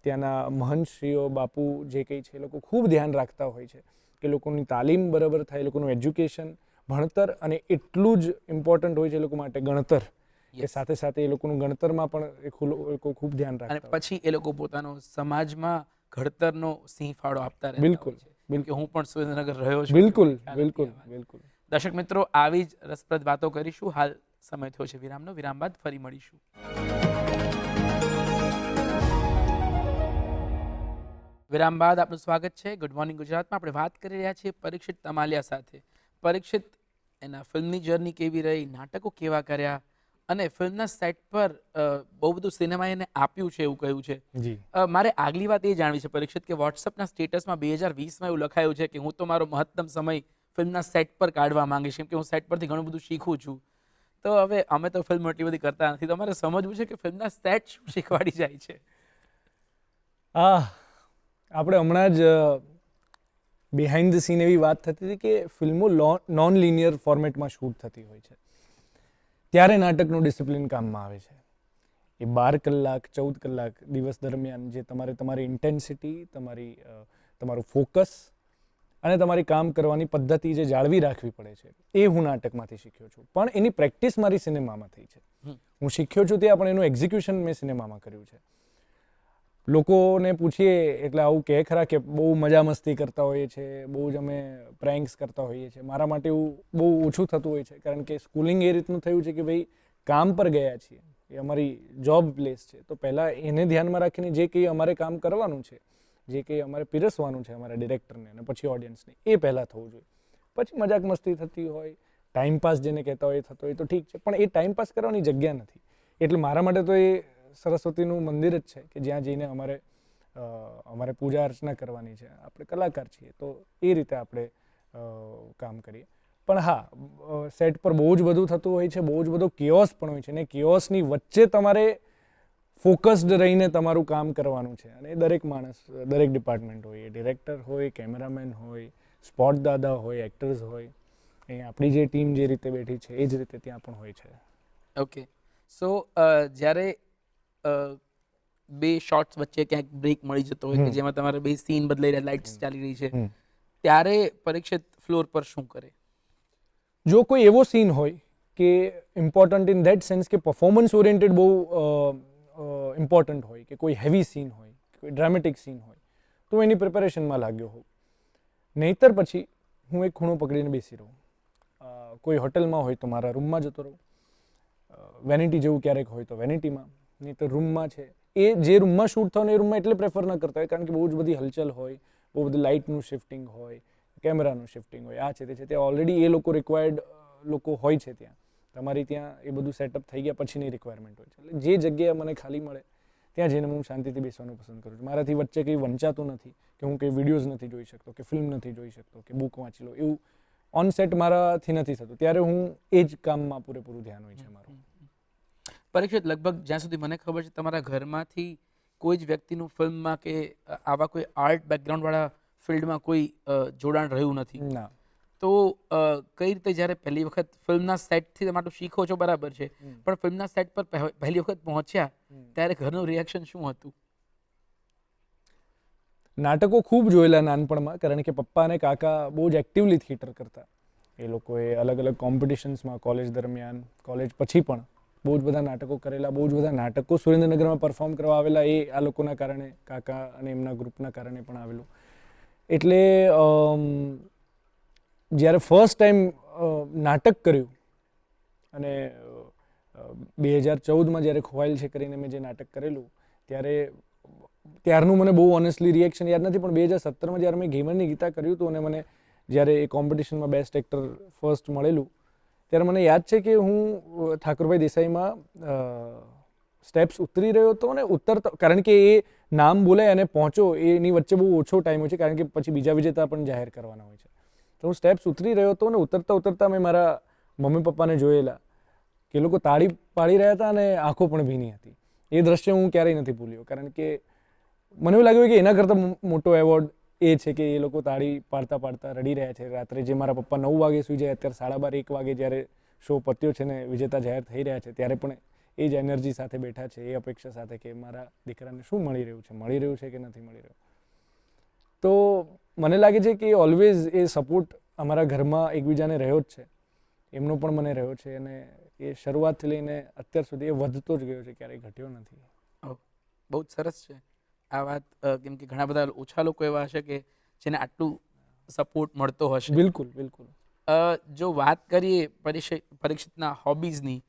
ત્યાંના મહંતશ્રીઓ, બાપુ જે કંઈ છે, એ લોકો ખૂબ ધ્યાન રાખતા હોય છે કે લોકોની તાલીમ બરાબર થાય, લોકોનું એજ્યુકેશન, ભણતર, અને એટલું જ ઇમ્પોર્ટન્ટ હોય છે એ લોકો માટે ગણતર. એ સાથે સાથે એ લોકોનું ગણતરમાં પણ એ લોકો ખૂબ ધ્યાન રાખતા અને પછી એ લોકો પોતાનો સમાજમાં ઘડતરનો સિંહ ફાળો આપતા રહે. બિલકુલ. કે હું પણ સુરેન્દ્રનગર રહ્યો છું. બિલકુલ બિલકુલ બિલકુલ. દર્શક મિત્રો, આવી જ રસપ્રદ વાતો કરીશું. હાલ સમય થયો છે વિરામનો. વિરામ બાદ ફરી મળીશું. વિરામ બાદ આપનું સ્વાગત છે ગુડ મોર્નિંગ ગુજરાતમાં. આપણે વાત કરી રહ્યા છીએ પરીક્ષિત તમાલિયા સાથે. પરીક્ષિત એના ફિલ્મની જર્ની કેવી રહી, નાટકો કેવા કર્યા, અને ફિલ્મના સેટ પર બહુ બધું સિનેમા એને આપ્યું છે એવું કહ્યું છે. મારે આગલી વાત એ જાણવી છે પરીક્ષિત કે વોટ્સઅપના સ્ટેટસમાં 2020માં એવું લખાયું છે કે હું તો મારો મહત્તમ સમય ફિલ્મના સેટ પર કાઢવા માંગીશ, કેમ કે હું સેટ પરથી ઘણું બધું શીખું છું. તો હવે અમે તો ફિલ્મ એટલી બધી કરતા નથી, તો અમારે સમજવું છે કે ફિલ્મના સેટ શું શીખવાડી જાય છે. આપણે હમણાં જ બિહાઇન્ડ ધ સીન એવી વાત થતી હતી કે ફિલ્મો નોન લિનિયર ફોર્મેટમાં શૂટ થતી હોય છે, ત્યારે નાટકનું ડિસિપ્લિન કામમાં આવે છે. એ 12 કલાક 14 કલાક દિવસ દરમિયાન જે તમારી ઇન્ટેન્સિટી, તમારું ફોકસ અને તમારી કામ કરવાની પદ્ધતિ જે જાળવી રાખવી પડે છે, એ હું નાટકમાંથી શીખ્યો છું. પણ એની પ્રેક્ટિસ મારી સિનેમામાં થઈ છે. હું શીખ્યો છું ત્યાં, પણ એનું એક્ઝિક્યુશન મેં સિનેમામાં કર્યું છે. લોકોને પૂછીએ એટલે આવું કહે ખરા કે બહુ મજા મસ્તી કરતા હોઈએ છીએ, બહુ જ અમે પ્રેન્ક્સ કરતા હોઈએ છીએ. મારા માટે એવું બહુ ઓછું થતું હોય છે, કારણ કે સ્કૂલિંગ એ રીતનું થયું છે કે ભાઈ કામ પર ગયા છીએ, એ અમારી જોબ પ્લેસ છે, તો પહેલાં એને ધ્યાનમાં રાખીને જે કંઈ અમારે કામ કરવાનું છે, જે કંઈ અમારે પીરસવાનું છે અમારા ડિરેક્ટરને અને પછી ઓડિયન્સને, એ પહેલાં થવું જોઈએ. પછી મજાક મસ્તી થતી હોય, ટાઈમપાસ જેને કહેતા હોય થતો હોય તો ઠીક છે, પણ એ ટાઈમપાસ કરવાની જગ્યા નથી. એટલે મારા માટે તો એ સરસ્વતીનું મંદિર જ છે કે જ્યાં જઈને અમારે પૂજા અર્ચના કરવાની છે. આપણે કલાકાર છીએ તો એ રીતે આપણે કામ કરીએ. પણ હા, સેટ પર બહુ જ બધું થતું હોય છે, બહુ જ બધો કેઓસ પણ હોય છે, અને કેઓસની વચ્ચે તમારે ફોકસ્ડ રહીને તમારું કામ કરવાનું છે. અને દરેક માણસ, દરેક ડિપાર્ટમેન્ટ હોય, એ ડિરેક્ટર હોય, કેમેરામેન હોય, સ્પોટ દાદા હોય, એક્ટર્સ હોય, એ આપણી જે ટીમ જે રીતે બેઠી છે એ જ રીતે ત્યાં પણ હોય છે. ઓકે, સો જ્યારે બે શોર્ટ્સ વચ્ચે ક્યાંક બ્રેક મળી જતો હોય કે જેમાં તમારે બે સીન બદલાઈ રહ્યા, લાઇટ્સ ચાલી રહી છે, ત્યારે પરીક્ષિત ફ્લોર પર શું કરે? જો કોઈ એવો સીન હોય કે ઇમ્પોર્ટન્ટ ઇન ધેટ સેન્સ કે પરફોર્મન્સ ઓરિએન્ટેડ બહુ ઇમ્પોર્ટન્ટ હોય, કે કોઈ હેવી સીન હોય, કોઈ ડ્રામેટિક સીન હોય, તો હું એની પ્રિપેરેશનમાં લાગ્યો હોઉં. નહીંતર પછી હું એક ખૂણો પકડીને બેસી રહું. કોઈ હોટલમાં હોય તો મારા રૂમમાં જતો રહું. વેનિટી જેવું ક્યારેક હોય તો વેનિટીમાં, નહીં તો રૂમમાં છે. એ જે રૂમમાં શૂટ થવાનું એ રૂમમાં એટલે પ્રેફર ન કરતા હોય કારણ કે બહુ જ બધી હલચલ હોય, બહુ બધી લાઇટનું શિફ્ટિંગ હોય, કેમેરાનું શિફ્ટિંગ હોય, આ છે તે છે. તે ઓલરેડી એ લોકો રિક્વાયર્ડ લોકો હોય છે ત્યાં. તમારી ત્યાં એ બધું સેટઅપ થઈ ગયા પછીની રિક્વાયરમેન્ટ હોય છે. એટલે જે જગ્યાએ મને ખાલી મળે ત્યાં જઈને હું શાંતિથી બેસવાનું પસંદ કરું છું. મારાથી વચ્ચે કંઈ વંચાતું નથી કે હું કંઈ વિડીયોઝ નથી જોઈ શકતો, કે ફિલ્મ નથી જોઈ શકતો, કે બુક વાંચી લો, એવું ઓન સેટ મારાથી નથી થતું. ત્યારે હું એ જ કામમાં પૂરેપૂરું ધ્યાન હોય છે મારું. પરીક્ષિત, લગભગ જ્યાં સુધી મને ખબર છે તમારા ઘરમાંથી કોઈ જ વ્યક્તિનું ફિલ્મમાં કે આવા કોઈ આર્ટ બેકગ્રાઉન્ડવાળા ફિલ્ડમાં કોઈ જોડાણ રહ્યું નથી. ના. તો કઈ રીતે જ્યારે પહેલી વખત ફિલ્મના સેટથી તમારું શીખો છો બરાબર છે, પણ ફિલ્મના સેટ પર પહેલી વખત પહોંચ્યા ત્યારે ઘરનું રિએક્શન શું હતું? નાટકો ખૂબ જોયેલા નાનપણમાં, કારણ કે પપ્પા અને કાકા બહુ જ એક્ટિવલી થિયેટર કરતા. એ લોકોએ અલગ અલગ કોમ્પિટિશન્સમાં કોલેજ દરમિયાન, કોલેજ પછી પણ બહુ જ બધા નાટકો કરેલા. બહુ જ બધા નાટકો સુરેન્દ્રનગરમાં પરફોર્મ કરવા આવેલા, એ આ લોકોના કારણે, કાકા અને એમના ગ્રુપના કારણે પણ આવેલું. એટલે જ્યારે ફર્સ્ટ ટાઈમ નાટક કર્યું અને 2014માં જ્યારે ખોવાયેલ છે કરીને મેં જે નાટક કરેલું, ત્યારનું મને બહુ ઓનેસ્ટલી રિએક્શન યાદ નથી, પણ 2017માં જ્યારે મેં ઘેમરની ગીતા કર્યું હતું અને મને જ્યારે એ કોમ્પિટિશનમાં બેસ્ટ એક્ટર ફર્સ્ટ મળેલું, ત્યારે મને યાદ છે કે હું ઠાકુરભાઈ દેસાઈમાં સ્ટેપ્સ ઉતરી રહ્યો હતો અને ઉતરતો, કારણ કે એ નામ બોલાય અને પહોંચો એની વચ્ચે બહુ ઓછો ટાઈમ હોય છે, કારણ કે પછી બીજા વિજેતા પણ જાહેર કરવાના હોય છે. તો હું સ્ટેપ્સ ઉતરી રહ્યો હતો અને ઉતરતા ઉતરતા મેં મારા મમ્મી પપ્પાને જોયેલા કે એ લોકો તાળી પાડી રહ્યા હતા અને આંખો પણ ભીની હતી. એ દ્રશ્ય હું ક્યારેય નથી ભૂલ્યો, કારણ કે મને એવું લાગ્યું કે એના કરતાં મોટો એવોર્ડ એ છે કે એ લોકો તાળી પાડતા પાડતા રડી રહ્યા છે રાત્રે. જે મારા પપ્પા 9 વાગે સુઈ જાય, અત્યારે 12:30 1 વાગે જ્યારે શો પત્યો છે ને વિજેતા જાહેર થઈ રહ્યા છે, ત્યારે પણ એ જ એનર્જી સાથે બેઠા છે, એ અપેક્ષા સાથે કે મારા દીકરાને શું મળી રહ્યું છે કે નથી મળી રહ્યું. તો મને લાગે છે કે ઓલવેઝ એ સપોર્ટ અમારા ઘરમાં એકબીજાને રહ્યો જ છે. એમનો પણ મને રહ્યો છે અને એ શરૂઆતથી લઈને અત્યાર સુધી એ વધતો જ ગયો છે, ક્યારેય ઘટ્યો નથી. બહુ જ સરસ છે આ વાત, કેમ કે ઘણા બધા ઓછા લોકો એવા હશે કે જેને આટલું સપોર્ટ મળતો હશે. બિલકુલ બિલકુલ. જો વાત કરીએ પરીક્ષિતના હોબીઝની,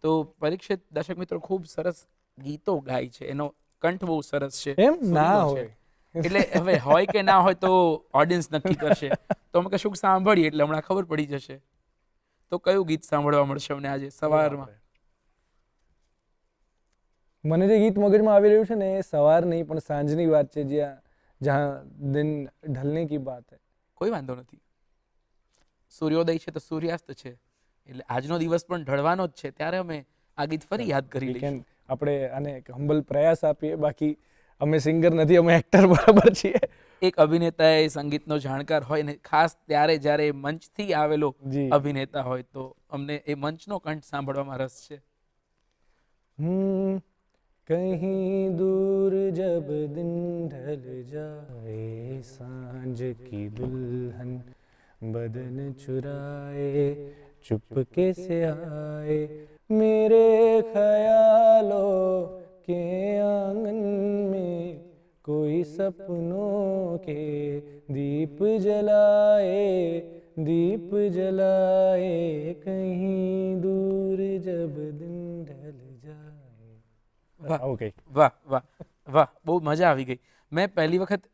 તો પરીક્ષિત, દર્શક મિત્રો, ખૂબ સરસ ગીતો ગાય છે, એનો કંઠ બહુ સરસ છે. એમ ના હોય એટલે હવે હોય કે ના હોય તો ઓડિયન્સ નક્કી કરશે. તો અમે કશું સાંભળીએ એટલે હમણાં ખબર પડી જશે. તો કયું ગીત સાંભળવા મળશે અમને આજે સવારમાં? મને જે ગીત મગજમાં આવી રહ્યું છે ને એ સવાર નહીં પણ સાંજની વાત છે, જ્યાં દિન ઢલને કી બાત હૈ. કોઈ વાંધો નથી. સૂર્યોદય છે તો સૂર્યાસ્ત છે, એટલે આજનો દિવસ પણ ઢળવાનો જ છે, ત્યારે અમે આ ગીત ફરી યાદ કરી લઈશું. આપણે આને એક હમ્બલ પ્રયાસ આપીએ. બાકી અમે સિંગર નથી, અમે એક્ટર બરાબર છીએ. એક અભિનેતા એ સંગીતનો જાણકાર હોય ને ખાસ ત્યારે જ્યારે મંચથી આવેલો અભિનેતા હોય, તો અમને એ મંચનો કંઠ સાંભળવામાં રસ છે. કहीं દૂર જબ દિન ઢલ જાए, सांझ की दुल्हन बदन चुराए, चुपके से आए, मेरे ख्यालों के आंगन में कोई सपनों के दीप जलाए, दीप जलाए, कहीं दूर जब दिन ढल જાए. વાહ વાહ વાહ, બહુ મજા આવી ગઈ. મેં પહેલી વખત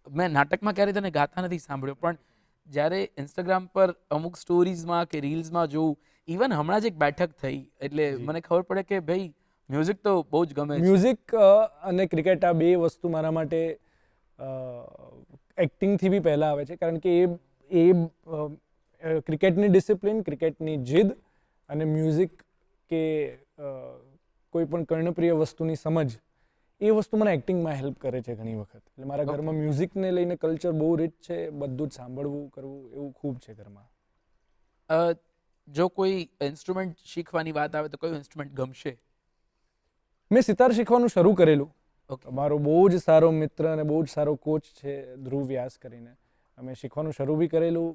મેં નાટકમાં ક્યારેય તને ગાતા નથી સાંભળ્યો, પણ જ્યારે ઇન્સ્ટાગ્રામ પર અમુક સ્ટોરીઝમાં કે રીલ્સમાં જોઉં, ઇવન હમણાં જ એક બેઠક થઈ એટલે મને ખબર પડે કે ભાઈ મ્યુઝિક તો બહુ જ ગમે છે. મ્યુઝિક અને ક્રિકેટ, આ બે વસ્તુ મારા માટે એક્ટિંગથી બી પહેલાં આવે છે, કારણ કે એ ક્રિકેટની ડિસિપ્લિન, ક્રિકેટની જીદ અને મ્યુઝિક કે કોઈ પણ કર્ણપ્રિય વસ્તુની સમજ એ વસ્તુ મને એક્ટિંગમાં હેલ્પ કરે છે ઘણી વખત. એટલે મારા ઘરમાં મ્યુઝિકને લઈને કલ્ચર બહુ રીચ છે, બધું જ સાંભળવું કરવું એવું ખૂબ છે ઘરમાં. જો કોઈ ઇન્સ્ટ્રુમેન્ટ શીખવાની વાત આવે તો કયું ઇન્સ્ટ્રુમેન્ટ ગમશે? મેં સિતાર શીખવાનું શરૂ કરેલું. ઓકે. મારો બહુ જ સારો મિત્ર અને બહુ જ સારો કોચ છે ધ્રુવ વ્યાસ કરીને. અમે શીખવાનું શરૂ બી કરેલું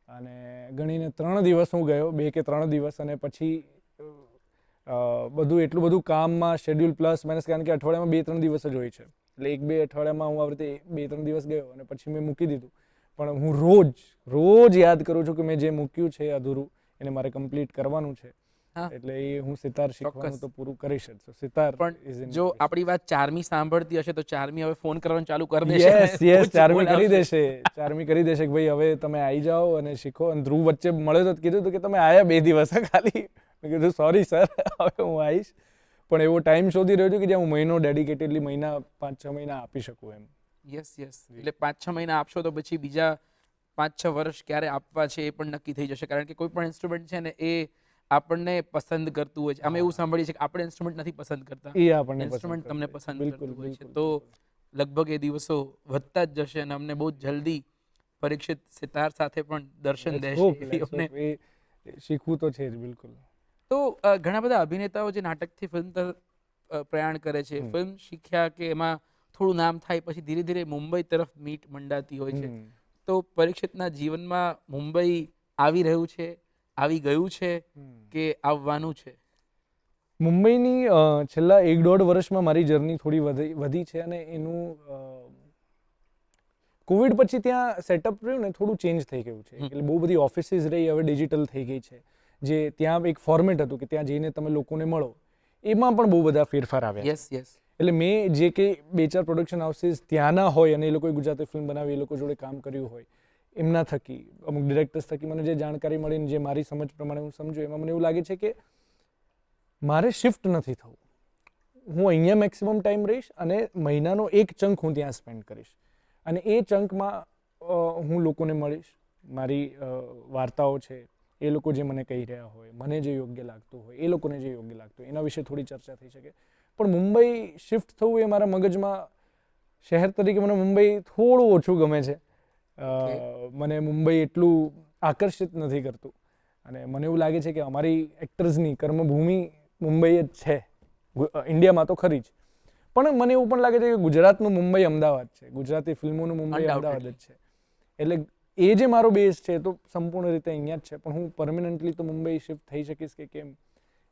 અને ગણીને 3 દિવસ હું ગયો, 2 કે 3 દિવસ, અને પછી એટલું બધું કામમાં શેડ્યુલ પ્લસ માઇનસ, કારણ કે અઠવાડિયામાં 2-3 દિવસ જ હોય છે. એટલે 1-2 અઠવાડિયામાં હું આવી રીતે 2-3 દિવસ ગયો અને પછી મેં મૂકી દીધું. પણ હું રોજ યાદ કરું છું કે મેં જે મૂક્યું છે અધૂરું એને મારે કમ્પ્લીટ કરવાનું છે. હા. એટલે એ હું સિતાર શીખવાનું ચોક્કસ. તો પૂરું કરીશ જ. So, સિતાર is પણ in જો my wish. આપણી વાત ચારમી સાંભળતી હશે તો ચારમી હવે ફોન કરવાનું ચાલુ કરી દેશે યસ અને યસ, રોજ ચારમી કરી બોલાવશે. દેશે. ચારમી કરી દેશે કે ભાઈ હવે તમે આવી જાઓ અને શીખો. અને ધ્રુવ વચ્ચે મળ્યો તો કીધું હતું કે તમે આયા 2 દિવસ ખાલી. મેં કીધું સોરી સર, હવે હું આવીશ. પણ એવો ટાઈમ શોધી રહ્યો છું કે જ્યાં હું મહિનો ડેડિકેટેડલી 5-6 મહિના આપી શકું એમ. યસ એટલે 5-6 મહિના આપશો તો પછી બીજા 5-6 વર્ષ ક્યારે આપવા છે એ પણ નક્કી થઈ જશે. કારણ કે કોઈ પણ ઇન્સ્ટ્રુમેન્ટ છે ને એ આપણને પસંદ કરતું હોય છે. અમે એવું સાંભળીએ છીએ કે આપણે ઇન્સ્ટ્રુમેન્ટ નથી પસંદ કરતા, એ આપણને ઇન્સ્ટ્રુમેન્ટ તમને પસંદ બિલકુલ કરતું હોય છે. બિલકુલ. તો લગભગ એ દિવસો વધતા જ જશે અને અમને બહુ જલ્દી પરીક્ષિત સિતાર સાથે પણ દર્શન દેશે એવી અમને. એ શીખવું તો છે જ બિલકુલ. તો ઘણા બધા અભિનેતાઓ જે નાટકથી ફિલ્મ તરફ પ્રયાણ કરે છે, ફિલ્મ શીખ્યા કે એમાં થોડું નામ થાય પછી ધીરે ધીરે મુંબઈ તરફ મીટ મંડાતી હોય છે. તો પરીક્ષિતના જીવનમાં મુંબઈ આવી રહ્યું છે, આવી ગયું છે કે આવવાનું છે? મુંબઈની છેલ્લા 1-1.5 વર્ષમાં મારી જર્ની થોડી વધી છે અને એનું કોવિડ પછી ત્યાં સેટઅપ રહ્યું ને થોડું ચેન્જ થઈ ગયું છે. એટલે બહુ બધી ઓફિસીસ રહી હવે ડિજિટલ થઈ ગઈ છે. જે ત્યાં એક ફોર્મેટ હતું કે ત્યાં જઈને તમે લોકોને મળો, એમાં પણ બહુ બધા ફેરફાર આવ્યા છે. યસ એટલે મેં જે કે 2-4 પ્રોડક્શન હાઉસીસ ત્યાંના હોય અને એ લોકોએ ગુજરાતી ફિલ્મ બનાવી, એ લોકો જોડે કામ કર્યું હોય, એમના થકી અમુક ડિરેક્ટર્સ થકી મને જે જાણકારી મળી, જે મારી સમજ પ્રમાણે હું સમજુ, એમાં મને એવું લાગે છે કે મારે શિફ્ટ નથી થવું. હું અહીંયા મેક્સિમમ ટાઈમ રહીશ અને મહિનાનો એક ચંક હું ત્યાં સ્પેન્ડ કરીશ. અને એ ચંકમાં હું લોકોને મળીશ, મારી વાર્તાઓ છે એ લોકો જે મને કહી રહ્યા હોય, મને જે યોગ્ય લાગતું હોય, એ લોકોને જે યોગ્ય લાગતું હોય, એના વિશે થોડી ચર્ચા થઈ શકે. પણ મુંબઈ શિફ્ટ થવું એ મારા મગજમાં, શહેર તરીકે મને મુંબઈ થોડું ઓછું ગમે છે. મને મુંબઈ એટલું આકર્ષિત નથી કરતું અને મને એવું લાગે છે કે અમારી એક્ટર્સની કર્મભૂમિ મુંબઈ જ છે. ઇન્ડિયામાં તો ખરી જ, પણ મને એવું પણ લાગે છે કે ગુજરાતનું મુંબઈ અમદાવાદ છે, ગુજરાતી ફિલ્મોનું મુંબઈ અમદાવાદ જ છે. એટલે એ જે મારો બેઝ છે તો સંપૂર્ણ રીતે અહીંયા જ છે. પણ હું પરમનન્ટલી તો મુંબઈ શિફ્ટ થઈ શકીશ કે કેમ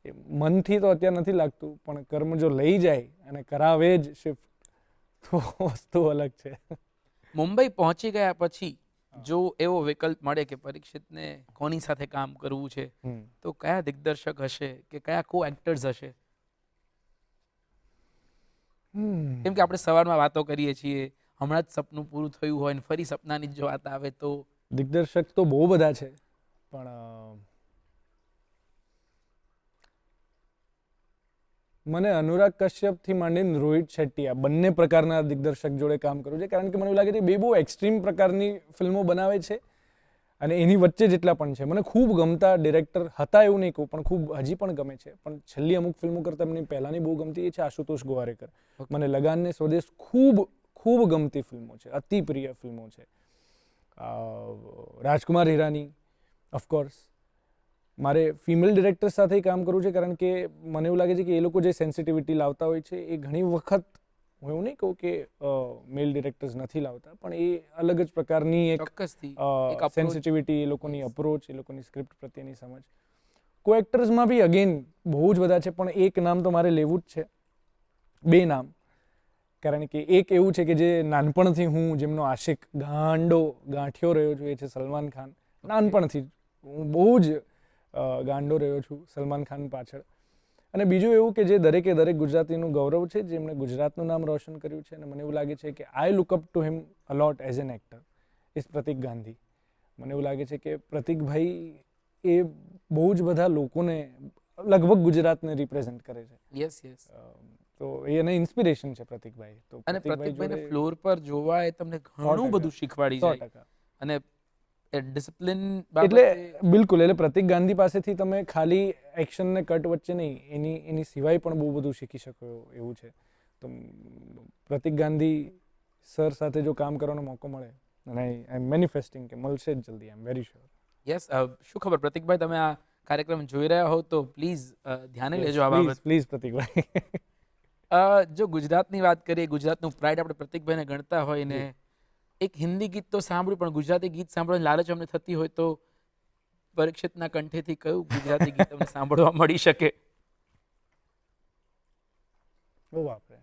એ મનથી તો અત્યારે નથી લાગતું, પણ કર્મ જો લઈ જાય અને કરાવે જ શિફ્ટ તો વસ્તુ અલગ છે. મુંબઈ પહોંચી ગયા પછી જો એવો વિકલ્પ મળે કે પરીક્ષિતને કોની સાથે કામ કરવું છે, તો કયા દિગ્દર્શક હશે કે કયા કો એક્ટર્સ હશે? કેમ કે આપણે સવારમાં વાતો કરીએ છીએ, હમણાં જ સપનું પૂરું થયું હોય ને ફરી સપનાની જ વાત આવે તો દિગ્દર્શક તો બહુ બધા છે, પણ મને અનુરાગ કશ્યપથી માંડીને રોહિત શેટ્ટી આ બંને પ્રકારના દિગ્દર્શક જોડે કામ કરવું છે. કારણ કે મને એવું લાગે છે બે બહુ એક્સ્ટ્રીમ પ્રકારની ફિલ્મો બનાવે છે અને એની વચ્ચે જેટલા પણ છે. મને ખૂબ ગમતા ડિરેક્ટર હતા એવું નહીં કહું, પણ ખૂબ હજી પણ ગમે છે. પણ છેલ્લી અમુક ફિલ્મો કરતાં એમની પહેલાંની બહુ ગમતી એ છે આશુતોષ ગોવારેકર. મને લગાન ને સ્વદેશ ખૂબ ગમતી ફિલ્મો છે, અતિ પ્રિય ફિલ્મો છે. રાજકુમાર હિરાની ઓફકોર્સ. મારે ફિમેલ ડિરેક્ટર સાથે કામ કરવું છે કારણ કે મને એવું લાગે છે કે એ લોકો જે સેન્સિટિવિટી લાવતા હોય છે એ ઘણી વખત, હું એવું નહીં કહું કે મેલ ડિરેક્ટર્સ નથી લાવતા, પણ એ અલગ જ પ્રકારની એક સેન્સિટિવિટી, એ લોકોની અપ્રોચ, એ લોકોની સ્ક્રિપ્ટ પ્રત્યેની સમજ. કો એક્ટર્સમાં બી અગેન બહુ જ બધા છે, પણ એક નામ તો મારે લેવું જ છે, 2 નામ. કારણ કે એક એવું છે કે જે નાનપણથી હું જેમનો આશિક ગાંઠ્યો રહ્યો છું, એ છે સલમાન ખાન. નાનપણથી હું બહુ જ ગાંડો રહ્યો છું સલમાન ખાન પાછળ. અને બીજું એવું કે જે દરેકે દરેક ગુજરાતીનું ગૌરવ છે, જેમણે ગુજરાતનું નામ રોશન કર્યું છે અને મને એવું લાગે છે કે I look up to him a lot as an actor, is Pratik Gandhi. મને એવું લાગે છે કે પ્રતિકભાઈ એ બહુ જ બધા લોકોને, લગભગ ગુજરાતને રિપ્રેઝેન્ટ કરે છે. યસ તો એ એને ઇન્સ્પિરેશન છે પ્રતિકભાઈ. તો અને પ્રતિકભાઈને ફ્લોર પર જોવા એ તમને ઘણું બધું શીખવાડી જાય. 100%. અને ડિસિપ્લિન એટલે બિલકુલ, એટલે પ્રતિક ગાંધી પાસેથી તમે ખાલી એક્શન ને કટ વચ્ચે નહીં, એની સિવાય પણ બહુ બધું શીખી શકો એવું છે. તો પ્રતિક ગાંધી સર સાથે જો કામ કરવાનો મોકો મળે, અને આઈ એમ મેનિફેસ્ટિંગ કે મળશે જ જલ્દી, આઈ એમ વેરી શ્યોર. યસ, શું ખબર પ્રતિકભાઈ તમે આ કાર્યક્રમ જોઈ રહ્યા હો તો પ્લીઝ ધ્યાને લેજો આ બાબત. પ્લીઝ પ્રતિકભાઈ. જો ગુજરાતની વાત કરીએ, ગુજરાતનું પ્રાઇડ આપણે પ્રતિકભાઈને ગણતા હોય ને, એક હિન્દી ગીત તો સાંભળ્યું, પણ ગુજરાતી ગીત સાંભળવાની લાલચ અમને થતી હોય તો પરીક્ષિતના કંઠેથી કયું ગુજરાતી ગીત અમને સાંભળવા મળી શકે? ઓ બાપરે,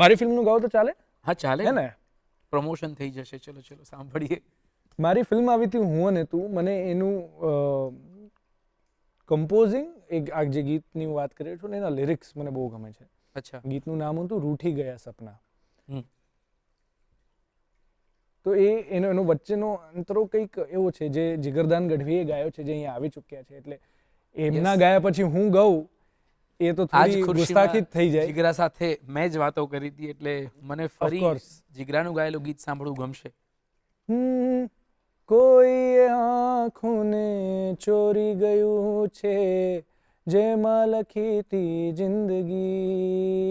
મારી ફિલ્મનું ગાવ તો ચાલે? હા ચાલે હે ને, પ્રમોશન થઈ જશે. ચલો ચલો સાંભળીએ. મારી ફિલ્મ આવી હતી હું અને તું, મને એનું કમ્પોઝિંગ, આ જે ગીતની વાત કરી છું ને એના લિરિક્સ મને બહુ ગમે છે. અચ્છા. ગીતનું નામ હતું રૂઠી ગયા સપના. હમ. તો એનો વચ્ચેનો અંતરો કંઈક એવો છે જે જીગરદાન ગઢવીએ ગાયો છે, જે અહીંયા આવી ચૂક્યા છે, એટલે એમના ગાયા પછી હું ગાઉં એ તો થોડી ગુસ્તાખી જ થઈ જાય. જીગરા સાથે મેં જ વાતો કરી હતી, એટલે મને ફરી course. જીગરાનું ગાયેલું ગીત સાંભળવું ગમશે. કોઈ આંખોને ચોરી ગયું છે જેમાં લખી તી જિંદગી,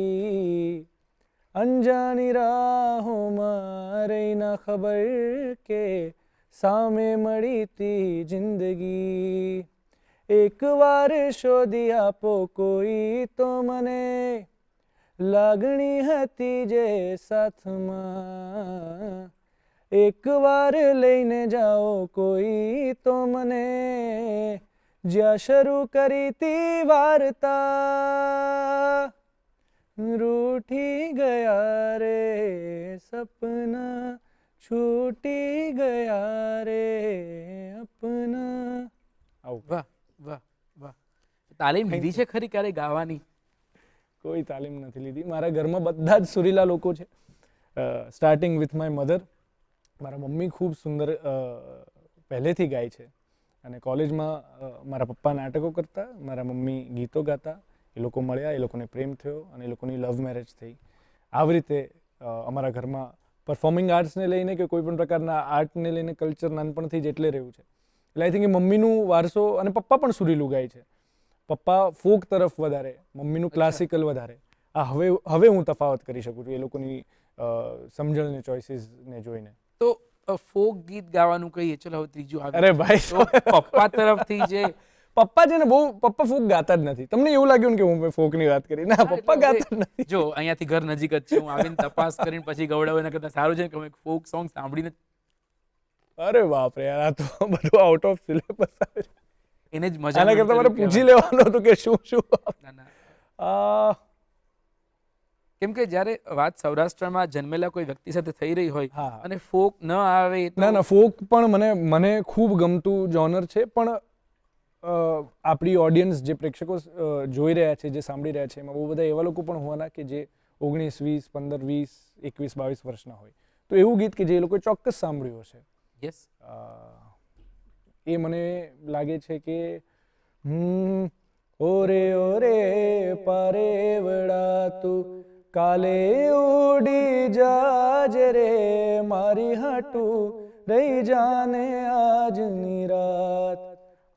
અંજાની રાહોમાં રહી ના ખબર કે સામે મળી તી જિંદગી. એકવાર શોધી આપો કોઈ તો મને, લાગણી હતી જે સાથમાં, એકવાર લઈને જાઓ કોઈ તો મને, જ્યાં શરૂ કરી તી વાર્તા, રૂઠી ગયા રે સપના, છૂટી ગયા રે અપના. વાહ વાહ વાહ. તાલીમ લીધી છે ખરી ક્યારે ગાવાની? કોઈ તાલીમ નથી લીધી. મારા ઘરમાં બધા જ સુરીલા લોકો છે. Starting with my mother. મારા મમ્મી ખૂબ સુંદર પહેલેથી ગાય છે, અને કોલેજમાં મારા પપ્પા નાટકો કરતા, મારા મમ્મી ગીતો ગાતા. એ લોકો મળ્યા, એ લોકોને પ્રેમ થયો, અને એ લોકોની લવ મેરેજ થઈ. આવી રીતે અમારા ઘરમાં પરફોર્મિંગ આર્ટ્સને લઈને કે કોઈ પણ પ્રકારના આર્ટને લઈને કલ્ચર નાનપણથી જ એટલે રહ્યું છે. એટલે આઈ થિંક એ મમ્મીનું વારસો, અને પપ્પા પણ સુરીલું ગાય છે. પપ્પા ફોક તરફ વધારે, મમ્મીનું ક્લાસિકલ વધારે. હવે હું તફાવત કરી શકું છું એ લોકોની સમજણને, ચોઇસીસને જોઈને. તો ફોક ગીત ગાવાનું કહીએ, ચલો હવે ત્રીજું આવે. અરે ભાઈ, તો પપ્પા તરફથી જે પપ્પા છે ને પપ્પા ફોક ગાતા જ નથી. તમને એવું લાગ્યું ને કે હું ફોકની વાત કરી? ના, પપ્પા ગાતા જ નથી. જો અહીંયાથી ઘર નજીક જ છે, હું આવીને તપાસ કરીને પછી ગવડાવું એના કરતાં સારું છે કે અમે ફોક સોંગ સાંભળીને. અરે બાપ રે યાર, આ તો બધું આઉટ ઓફ સિલેબસ આવે છે. એને જ મજા. આના કરતાં મારે પૂછી લેવાનું હતું કે શું શું. કેમ કે જ્યારે વાત સૌરાષ્ટ્રમાં જન્મેલા કોઈ વ્યક્તિ સાથે થઈ રહી હોય હા, અને ફોક ન આવે તો ના ફોક પણ મને ખૂબ ગમતું જોનર છે, પણ આપણી ઓડિયન્સ, જે પ્રેક્ષકો જોઈ રહ્યા છે, જે સાંભળી રહ્યા છે, એમાં બહુ બધા એવા લોકો પણ હોવાના કે જે 19, 20, 15, 20, 21, 22 વર્ષના હોય. તો એવું ગીત કે જે એ લોકોએ ચોક્કસ સાંભળ્યું હશે. યસ, એ મને લાગે છે કે ઓરે ઓરે પારેવડા તું કાલે ઉડી જાજ રે, મારી હાટું રહી જાને આજની રાત,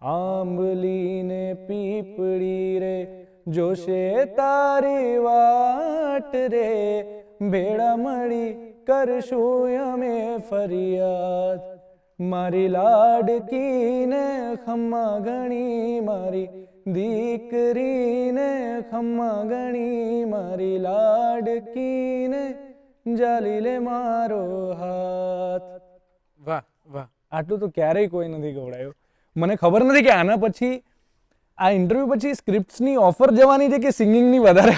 આંબલી ને પીપળી રે જોશે તારી વાટ રે, ભેળા મળી કરશું અમે ફરિયાદ, મારી લાડકીને ખમ્મા ગણી, મારી દીકરીને ખમ્મા ગણી, મારી લાડકીને જાલી લે મારો હાથ. વાહ વાહ. આટલું તો ક્યારેય કોઈ નથી ગવડાયું. મને ખબર નથી કે આના પછી, આ ઇન્ટરવ્યુ પછી સ્ક્રિપ્ટ્સની ઓફર જવાની છે કે સિંગિંગની વધારે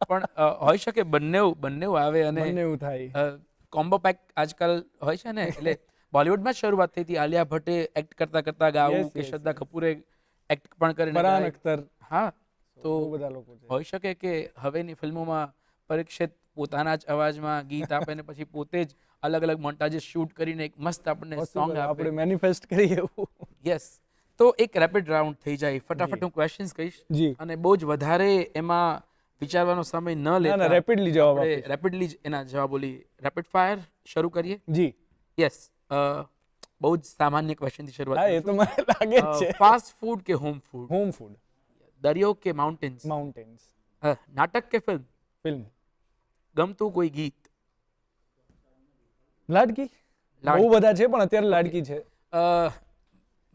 પણ હોઈ શકે બંને આવે અને એવું થાય. કોમ્બો પેક આજકાલ હોય છે ને, એટલે બોલિવૂડમાં જ શરૂઆત થઈ હતી. આલિયા ભટ્ટે એક્ટ કરતા કરતા ગાવું, કે શ્રદ્ધા કપૂરે એક્ટ પણ કરીને, ફરહાન અખ્તર. હા, તો બધા લોકો છે. હોઈ શકે કે હવેની ફિલ્મોમાં પરીક્ષિત પોતાના જ અવાજમાં ગીત આપે ને પછી પોતે જ અલગ અલગ મોન્ટાજીસ શૂટ કરીને એક મસ્ત આપણને સોંગ આપે. આપણે મેનિફેસ્ટ કરીએ એવું. યસ. તો એક રેપિડ રાઉન્ડ થઈ જાય. ફટાફટ હું ક્વેશ્ચન્સ કહીશ જી, અને બહુ જ વધારે એમાં વિચારવાનો સમય ન લેતા રેપિડલી જવાબ આપીશ. રેપિડલી જ એના જવાબો લઈએ. રેપિડ ફાયર શરૂ કરીએ. જી, યસ, બહુ જ સામાન્ય ક્વેશ્ચનથી હા શરૂઆત એ તો મને લાગે જ છે. ફાસ્ટ ફૂડ કે હોમ ફૂડ, હોમ ફૂડ, દરિયો કે માઉન્ટેન્સ, માઉન્ટેન્સ, નાટક કે ફિલ્મ, ફિલ્મ, ગમતું કોઈ ગીત, લાડકી. લાડકી. બહુ બધા છે પણ અત્યારે લાડકી છે.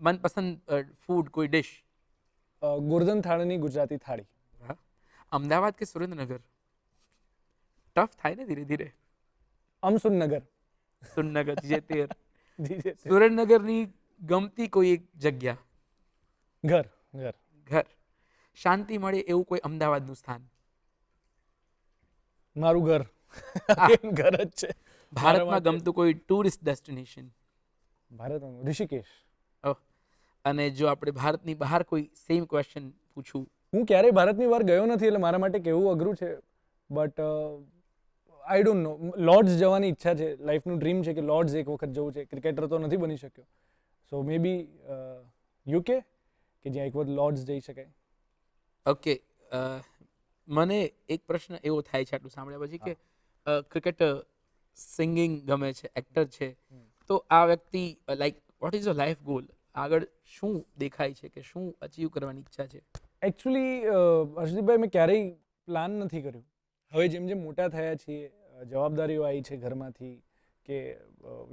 મનપસંદ ફૂડ કોઈ ડિશ, ગોર્ધન થાળીની ગુજરાતી થાળી. અમદાવાદ કે સુરેન્દ્રનગર, ટફ થાય ને ધીરે ધીરે, અમસુનનગર. સુરનગર જે તેર, જી જે તે. સુરેન્દ્રનગરની ગમતી કોઈ એક જગ્યા, ઘર, ઘર. ઘર, શાંતિ મળે એવું કોઈ અમદાવાદનું સ્થાન, મારું ઘર. Again, ઘર જ છે. ભારતમાં ગમતું કોઈ ટુરિસ્ટ ડેસ્ટિનેશન, ભારતમાં ઋષિકેશ. અને જો આપણે ભારતની બહાર કોઈ સેમ ક્વેશ્ચન પૂછું, હું ક્યારેય ભારતની બહાર ગયો નથી એટલે મારા માટે કહેવું અઘરું છે, but I don't know. Lords જવાની ઈચ્છા છે, લાઈફનું ડ્રીમ છે કે લોર્ડ્સ એક વખત જવું છે. ક્રિકેટર તો નથી બની શક્યો, સો મે બી યુકે, કે જ્યાં એક વખત લોર્ડ્સ જઈ શકાય. ઓકે. મને એક પ્રશ્ન એવો થાય છે આટલું સાંભળ્યા પછી કે ક્રિકેટર, સિંગિંગ ગમે છે, એક્ટર છે, તો આ વ્યક્તિ like what is your life goal? આગળ શું દેખાય છે કે શું અચીવ કરવાની ઈચ્છા છે? એકચ્યુઅલી હર્ષદીપભાઈ, મેં ક્યારેય પ્લાન નથી કર્યું. હવે જેમ જેમ મોટા થયા છીએ, જવાબદારીઓ આવી છે ઘરમાંથી, કે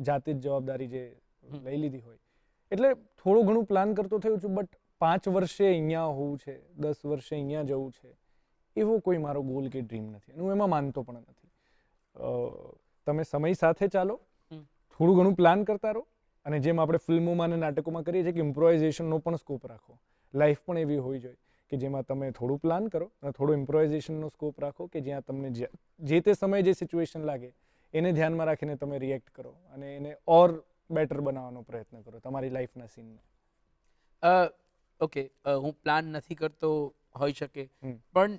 જાતે જ જવાબદારી જે લઈ લીધી હોય, એટલે થોડું ઘણું પ્લાન કરતો થયો છું. બટ 5 વર્ષે અહીંયા હોવું છે, 10 વર્ષે અહીંયા જવું છે, એવો કોઈ મારો ગોલ કે ડ્રીમ નથી. અને હું એમાં માનતો પણ નથી. તમે સમય સાથે ચાલો, થોડું ઘણું પ્લાન કરતા રહો, અને જેમ આપણે ફિલ્મોમાં અને નાટકોમાં કરીએ છીએ કે ઇમ્પ્રોવાઇઝેશનનો પણ સ્કોપ રાખો. લાઈફ પણ એવી હોવી જોઈએ કે જેમાં તમે થોડું પ્લાન કરો અને થોડું ઇમ્પ્રોવાઇઝેશનનો સ્કોપ રાખો, કે જ્યાં તમને જે તે સમયે જે સિચ્યુએશન લાગે એને ધ્યાનમાં રાખીને તમે રિએક્ટ કરો અને એને ઓર બેટર બનાવવાનો પ્રયત્ન કરો તમારી લાઈફના સીનને. ઓકે, હું પ્લાન નથી કરતો હોઈ શકે, પણ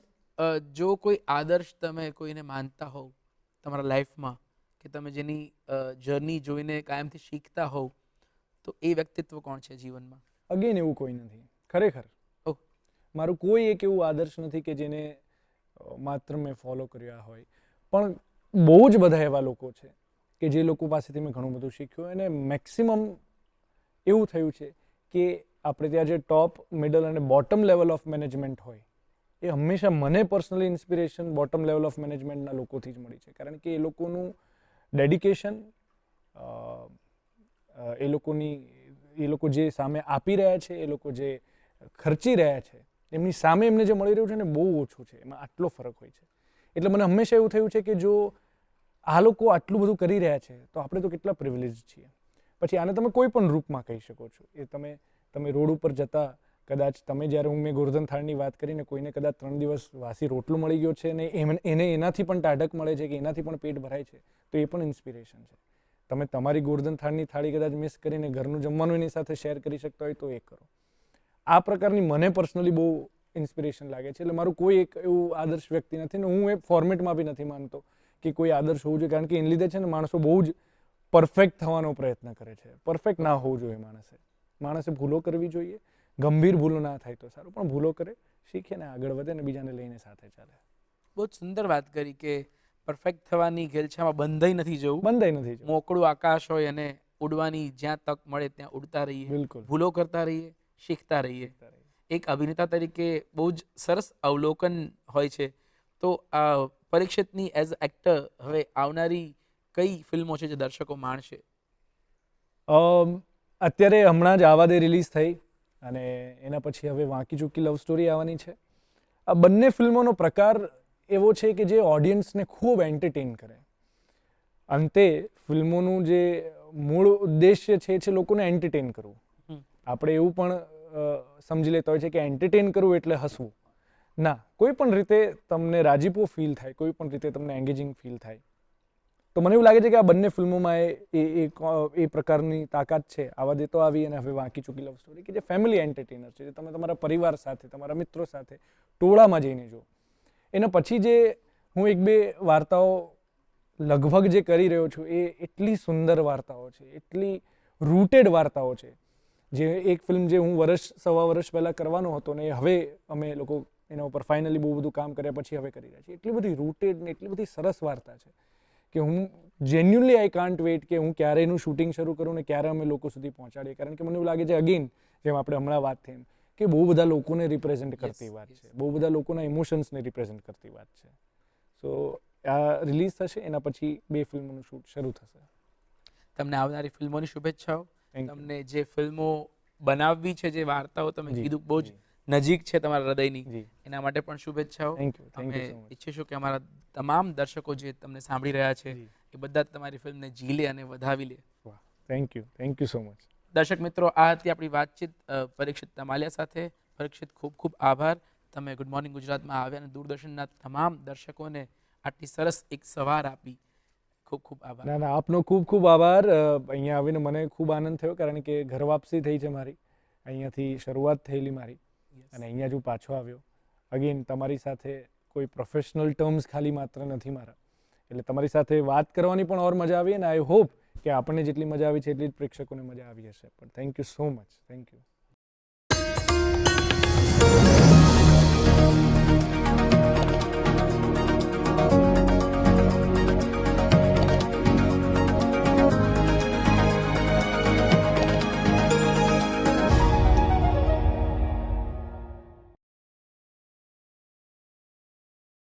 જો કોઈ આદર્શ તમે કોઈને માનતા હોવ તમારા લાઈફમાં, કે તમે જેની જર્ની જોઈને કાયમથી શીખતા હોવ, તો એ વ્યક્તિત્વ કોણ છે જીવનમાં? અગેન એવું કોઈ નથી ખરેખર. ઓહ, મારું કોઈ એક એવું આદર્શ નથી કે જેને માત્ર મેં ફોલો કર્યા હોય, પણ બહુ જ બધા એવા લોકો છે કે જે લોકો પાસેથી મેં ઘણું બધું શીખ્યું. અને મેક્સિમમ એવું થયું છે કે આપણે ત્યાં જે ટોપ, મિડલ અને બોટમ લેવલ ઓફ મેનેજમેન્ટ હોય, એ હંમેશા મને personally inspiration bottom level of મેનેજમેન્ટના લોકોથી જ મળી છે. કારણ કે એ લોકોનું ડેડિકેશન, એ લોકો જે સામે આપી રહ્યા છે, એ લોકો જે ખર્ચી રહ્યા છે, એમની સામે એમને જે મળી રહ્યું છે ને બહુ ઓછું છે. એમાં આટલો ફરક હોય છે. એટલે મને હંમેશા એવું થયું છે કે જો આ લોકો આટલું બધું કરી રહ્યા છે તો આપણે તો કેટલા પ્રિવિલેજ છીએ. પછી આને તમે કોઈ પણ રૂપમાં કહી શકો છો. એ તમે રોડ ઉપર જતા કદાચ જ્યારે મેં ગોર્ધન થાળની વાત કરીને કોઈને કદાચ 3 દિવસ વાસી રોટલો મળી ગયો છે ને એને એનાથી પણ ટાઢક મળે છે, કે એનાથી પણ પેટ ભરાય છે, તો એ પણ ઇન્સ્પિરેશન છે. તમે તમારી ગોર્ધન થાળની થાળી કદાચ મિસ કરીને ઘરનું જમવાનું એની સાથે શેર કરી શકતા હોય તો એ કરો. આ પ્રકારની મને પર્સનલી બહુ ઇન્સ્પિરેશન લાગે છે. એટલે મારું કોઈ એક એવું આદર્શ વ્યક્તિ નથી ને હું એ ફોર્મેટમાં બી નથી માનતો કે કોઈ આદર્શ હોવું જોઈએ. કારણ કે એને લીધે છે ને માણસો બહુ જ પરફેક્ટ થવાનો પ્રયત્ન કરે છે. પરફેક્ટ ના હોવું જોઈએ માણસે ભૂલો કરવી જોઈએ. ગંભીર ભૂલો ના થાય તો સારું, પણ ભૂલો કરે, શીખે ને આગળ વધે ને બીજાને લઈને સાથે ચાલે. બહુ જ સુંદર વાત કરી કે પરફેક્ટ થવાની ઘેલછામાં બંધાઈ નથી જવું. બંધાઈ નથી જવું. મોકળું આકાશ હોય અને ઉડવાની જ્યાં તક મળે ત્યાં ઉડતા રહીએ, બિલકુલ. ભૂલો કરતા રહીએ, શીખતા રહીએ. એક અભિનેતા તરીકે બહુ જ સરસ અવલોકન હોય છે. તો પરીક્ષિતની એઝ એક્ટર હવે આવનારી કઈ ફિલ્મો છે જે દર્શકો માણશે? અત્યારે હમણાં જ આવા દે રિલીઝ થઈ અને એના પછી હવે વાંકી ચૂકી લવ સ્ટોરી આવવાની છે. આ બંને ફિલ્મોનો પ્રકાર એવો છે કે જે ઓડિયન્સને ખૂબ એન્ટરટેન કરે. અંતે ફિલ્મોનું જે મૂળ ઉદ્દેશ્ય છે લોકોને એન્ટરટેન કરવું. આપણે એવું પણ સમજી લેતા હોય છે કે એન્ટરટેન કરવું એટલે હસવું. ના, કોઈ પણ રીતે તમને રાજીપો ફીલ થાય, કોઈ પણ રીતે તમને એન્ગેજિંગ ફીલ થાય. તો મને એવું લાગે છે કે આ બંને ફિલ્મોમાં એ પ્રકારની તાકાત છે. આવા દે તો આવી અને હવે વાંકી ચૂકી લવ સ્ટોરી, કે જે ફેમિલી એન્ટરટેનર છે, જે તમે તમારા પરિવાર સાથે, તમારા મિત્રો સાથે ટોળામાં જઈને જુઓ. એના પછી જે હું 1-2 વાર્તાઓ લગભગ જે કરી રહ્યો છું એ એટલી સુંદર વાર્તાઓ છે, એટલી રૂટેડ વાર્તાઓ છે. જે એક ફિલ્મ જે હું સવા વર્ષ પહેલાં કરવાનો હતો ને હવે અમે લોકો એના ઉપર ફાઇનલી બહુ બધું કામ કર્યા પછી હવે કરી રહ્યા છીએ. એટલી બધી રૂટેડ ને એટલી બધી સરસ વાર્તા છે કે હું જેન્યુઅલી આઈ કાન્ટ વેઇટ કે હું ક્યારે એનું શૂટિંગ શરૂ કરું ને ક્યારે અમે લોકો સુધી પહોંચાડીએ, કારણ કે મને એવું લાગે છે અગેન જેમ આપણે હમણાં વાત થઈ એમ કે બહુ બધા લોકોને રિપ્રેઝેન્ટ કરતી વાત છે, બહુ બધા લોકોના ઇમોશન્સને રિપ્રેઝેન્ટ કરતી વાત છે. સો આ રિલીઝ થશે એના પછી 2 ફિલ્મોનું શૂટ શરૂ થશે. તમને આવનારી ફિલ્મોની શુભેચ્છાઓ. Thank you. તમને જે ફિલ્મો બનાવવી છે, જે વાર્તાઓ તમે જી, કીધું બહુ જ જી. નજીક છે તમારા હૃદયની, જી. એના માટે પણ શુભેચ્છાઓ. Thank you અમે so much. ઈચ્છીશું કે અમારા તમામ દર્શકો જે તમને સાંભળી રહ્યા છે જી. એ બધા જ તમારી ફિલ્મને ઝીલે અને વધાવી લે. વાહ, થેન્ક યુ સો મચ. દર્શક મિત્રો, આ હતી આપણી વાતચીત પરીક્ષિત તમાલિયા સાથે. પરીક્ષિત, ખૂબ ખૂબ આભાર. તમે ગુડ મોર્નિંગ ગુજરાતમાં આવ્યા અને દૂરદર્શનના તમામ દર્શકોને આટલી સરસ એક સવાર આપી. ખૂબ ખૂબ આભાર. ના આપનો ખૂબ ખૂબ આભાર. અહીંયા આવીને મને ખૂબ આનંદ થયો, કારણ કે ઘર વાપસી થઈ છે મારી, અહીંયાથી શરૂઆત થયેલી મારી અને અહીંયા જ હું પાછો આવ્યો. અગેન તમારી સાથે કોઈ પ્રોફેશનલ ટર્મ્સ ખાલી માત્ર નથી મારા, એટલે તમારી સાથે વાત કરવાની પણ ઓર મજા આવી અને આઈ હોપ કે આપણને જેટલી મજા આવી છે એટલી જ પ્રેક્ષકોને મજા આવી હશે. પણ thank you so much. Thank you.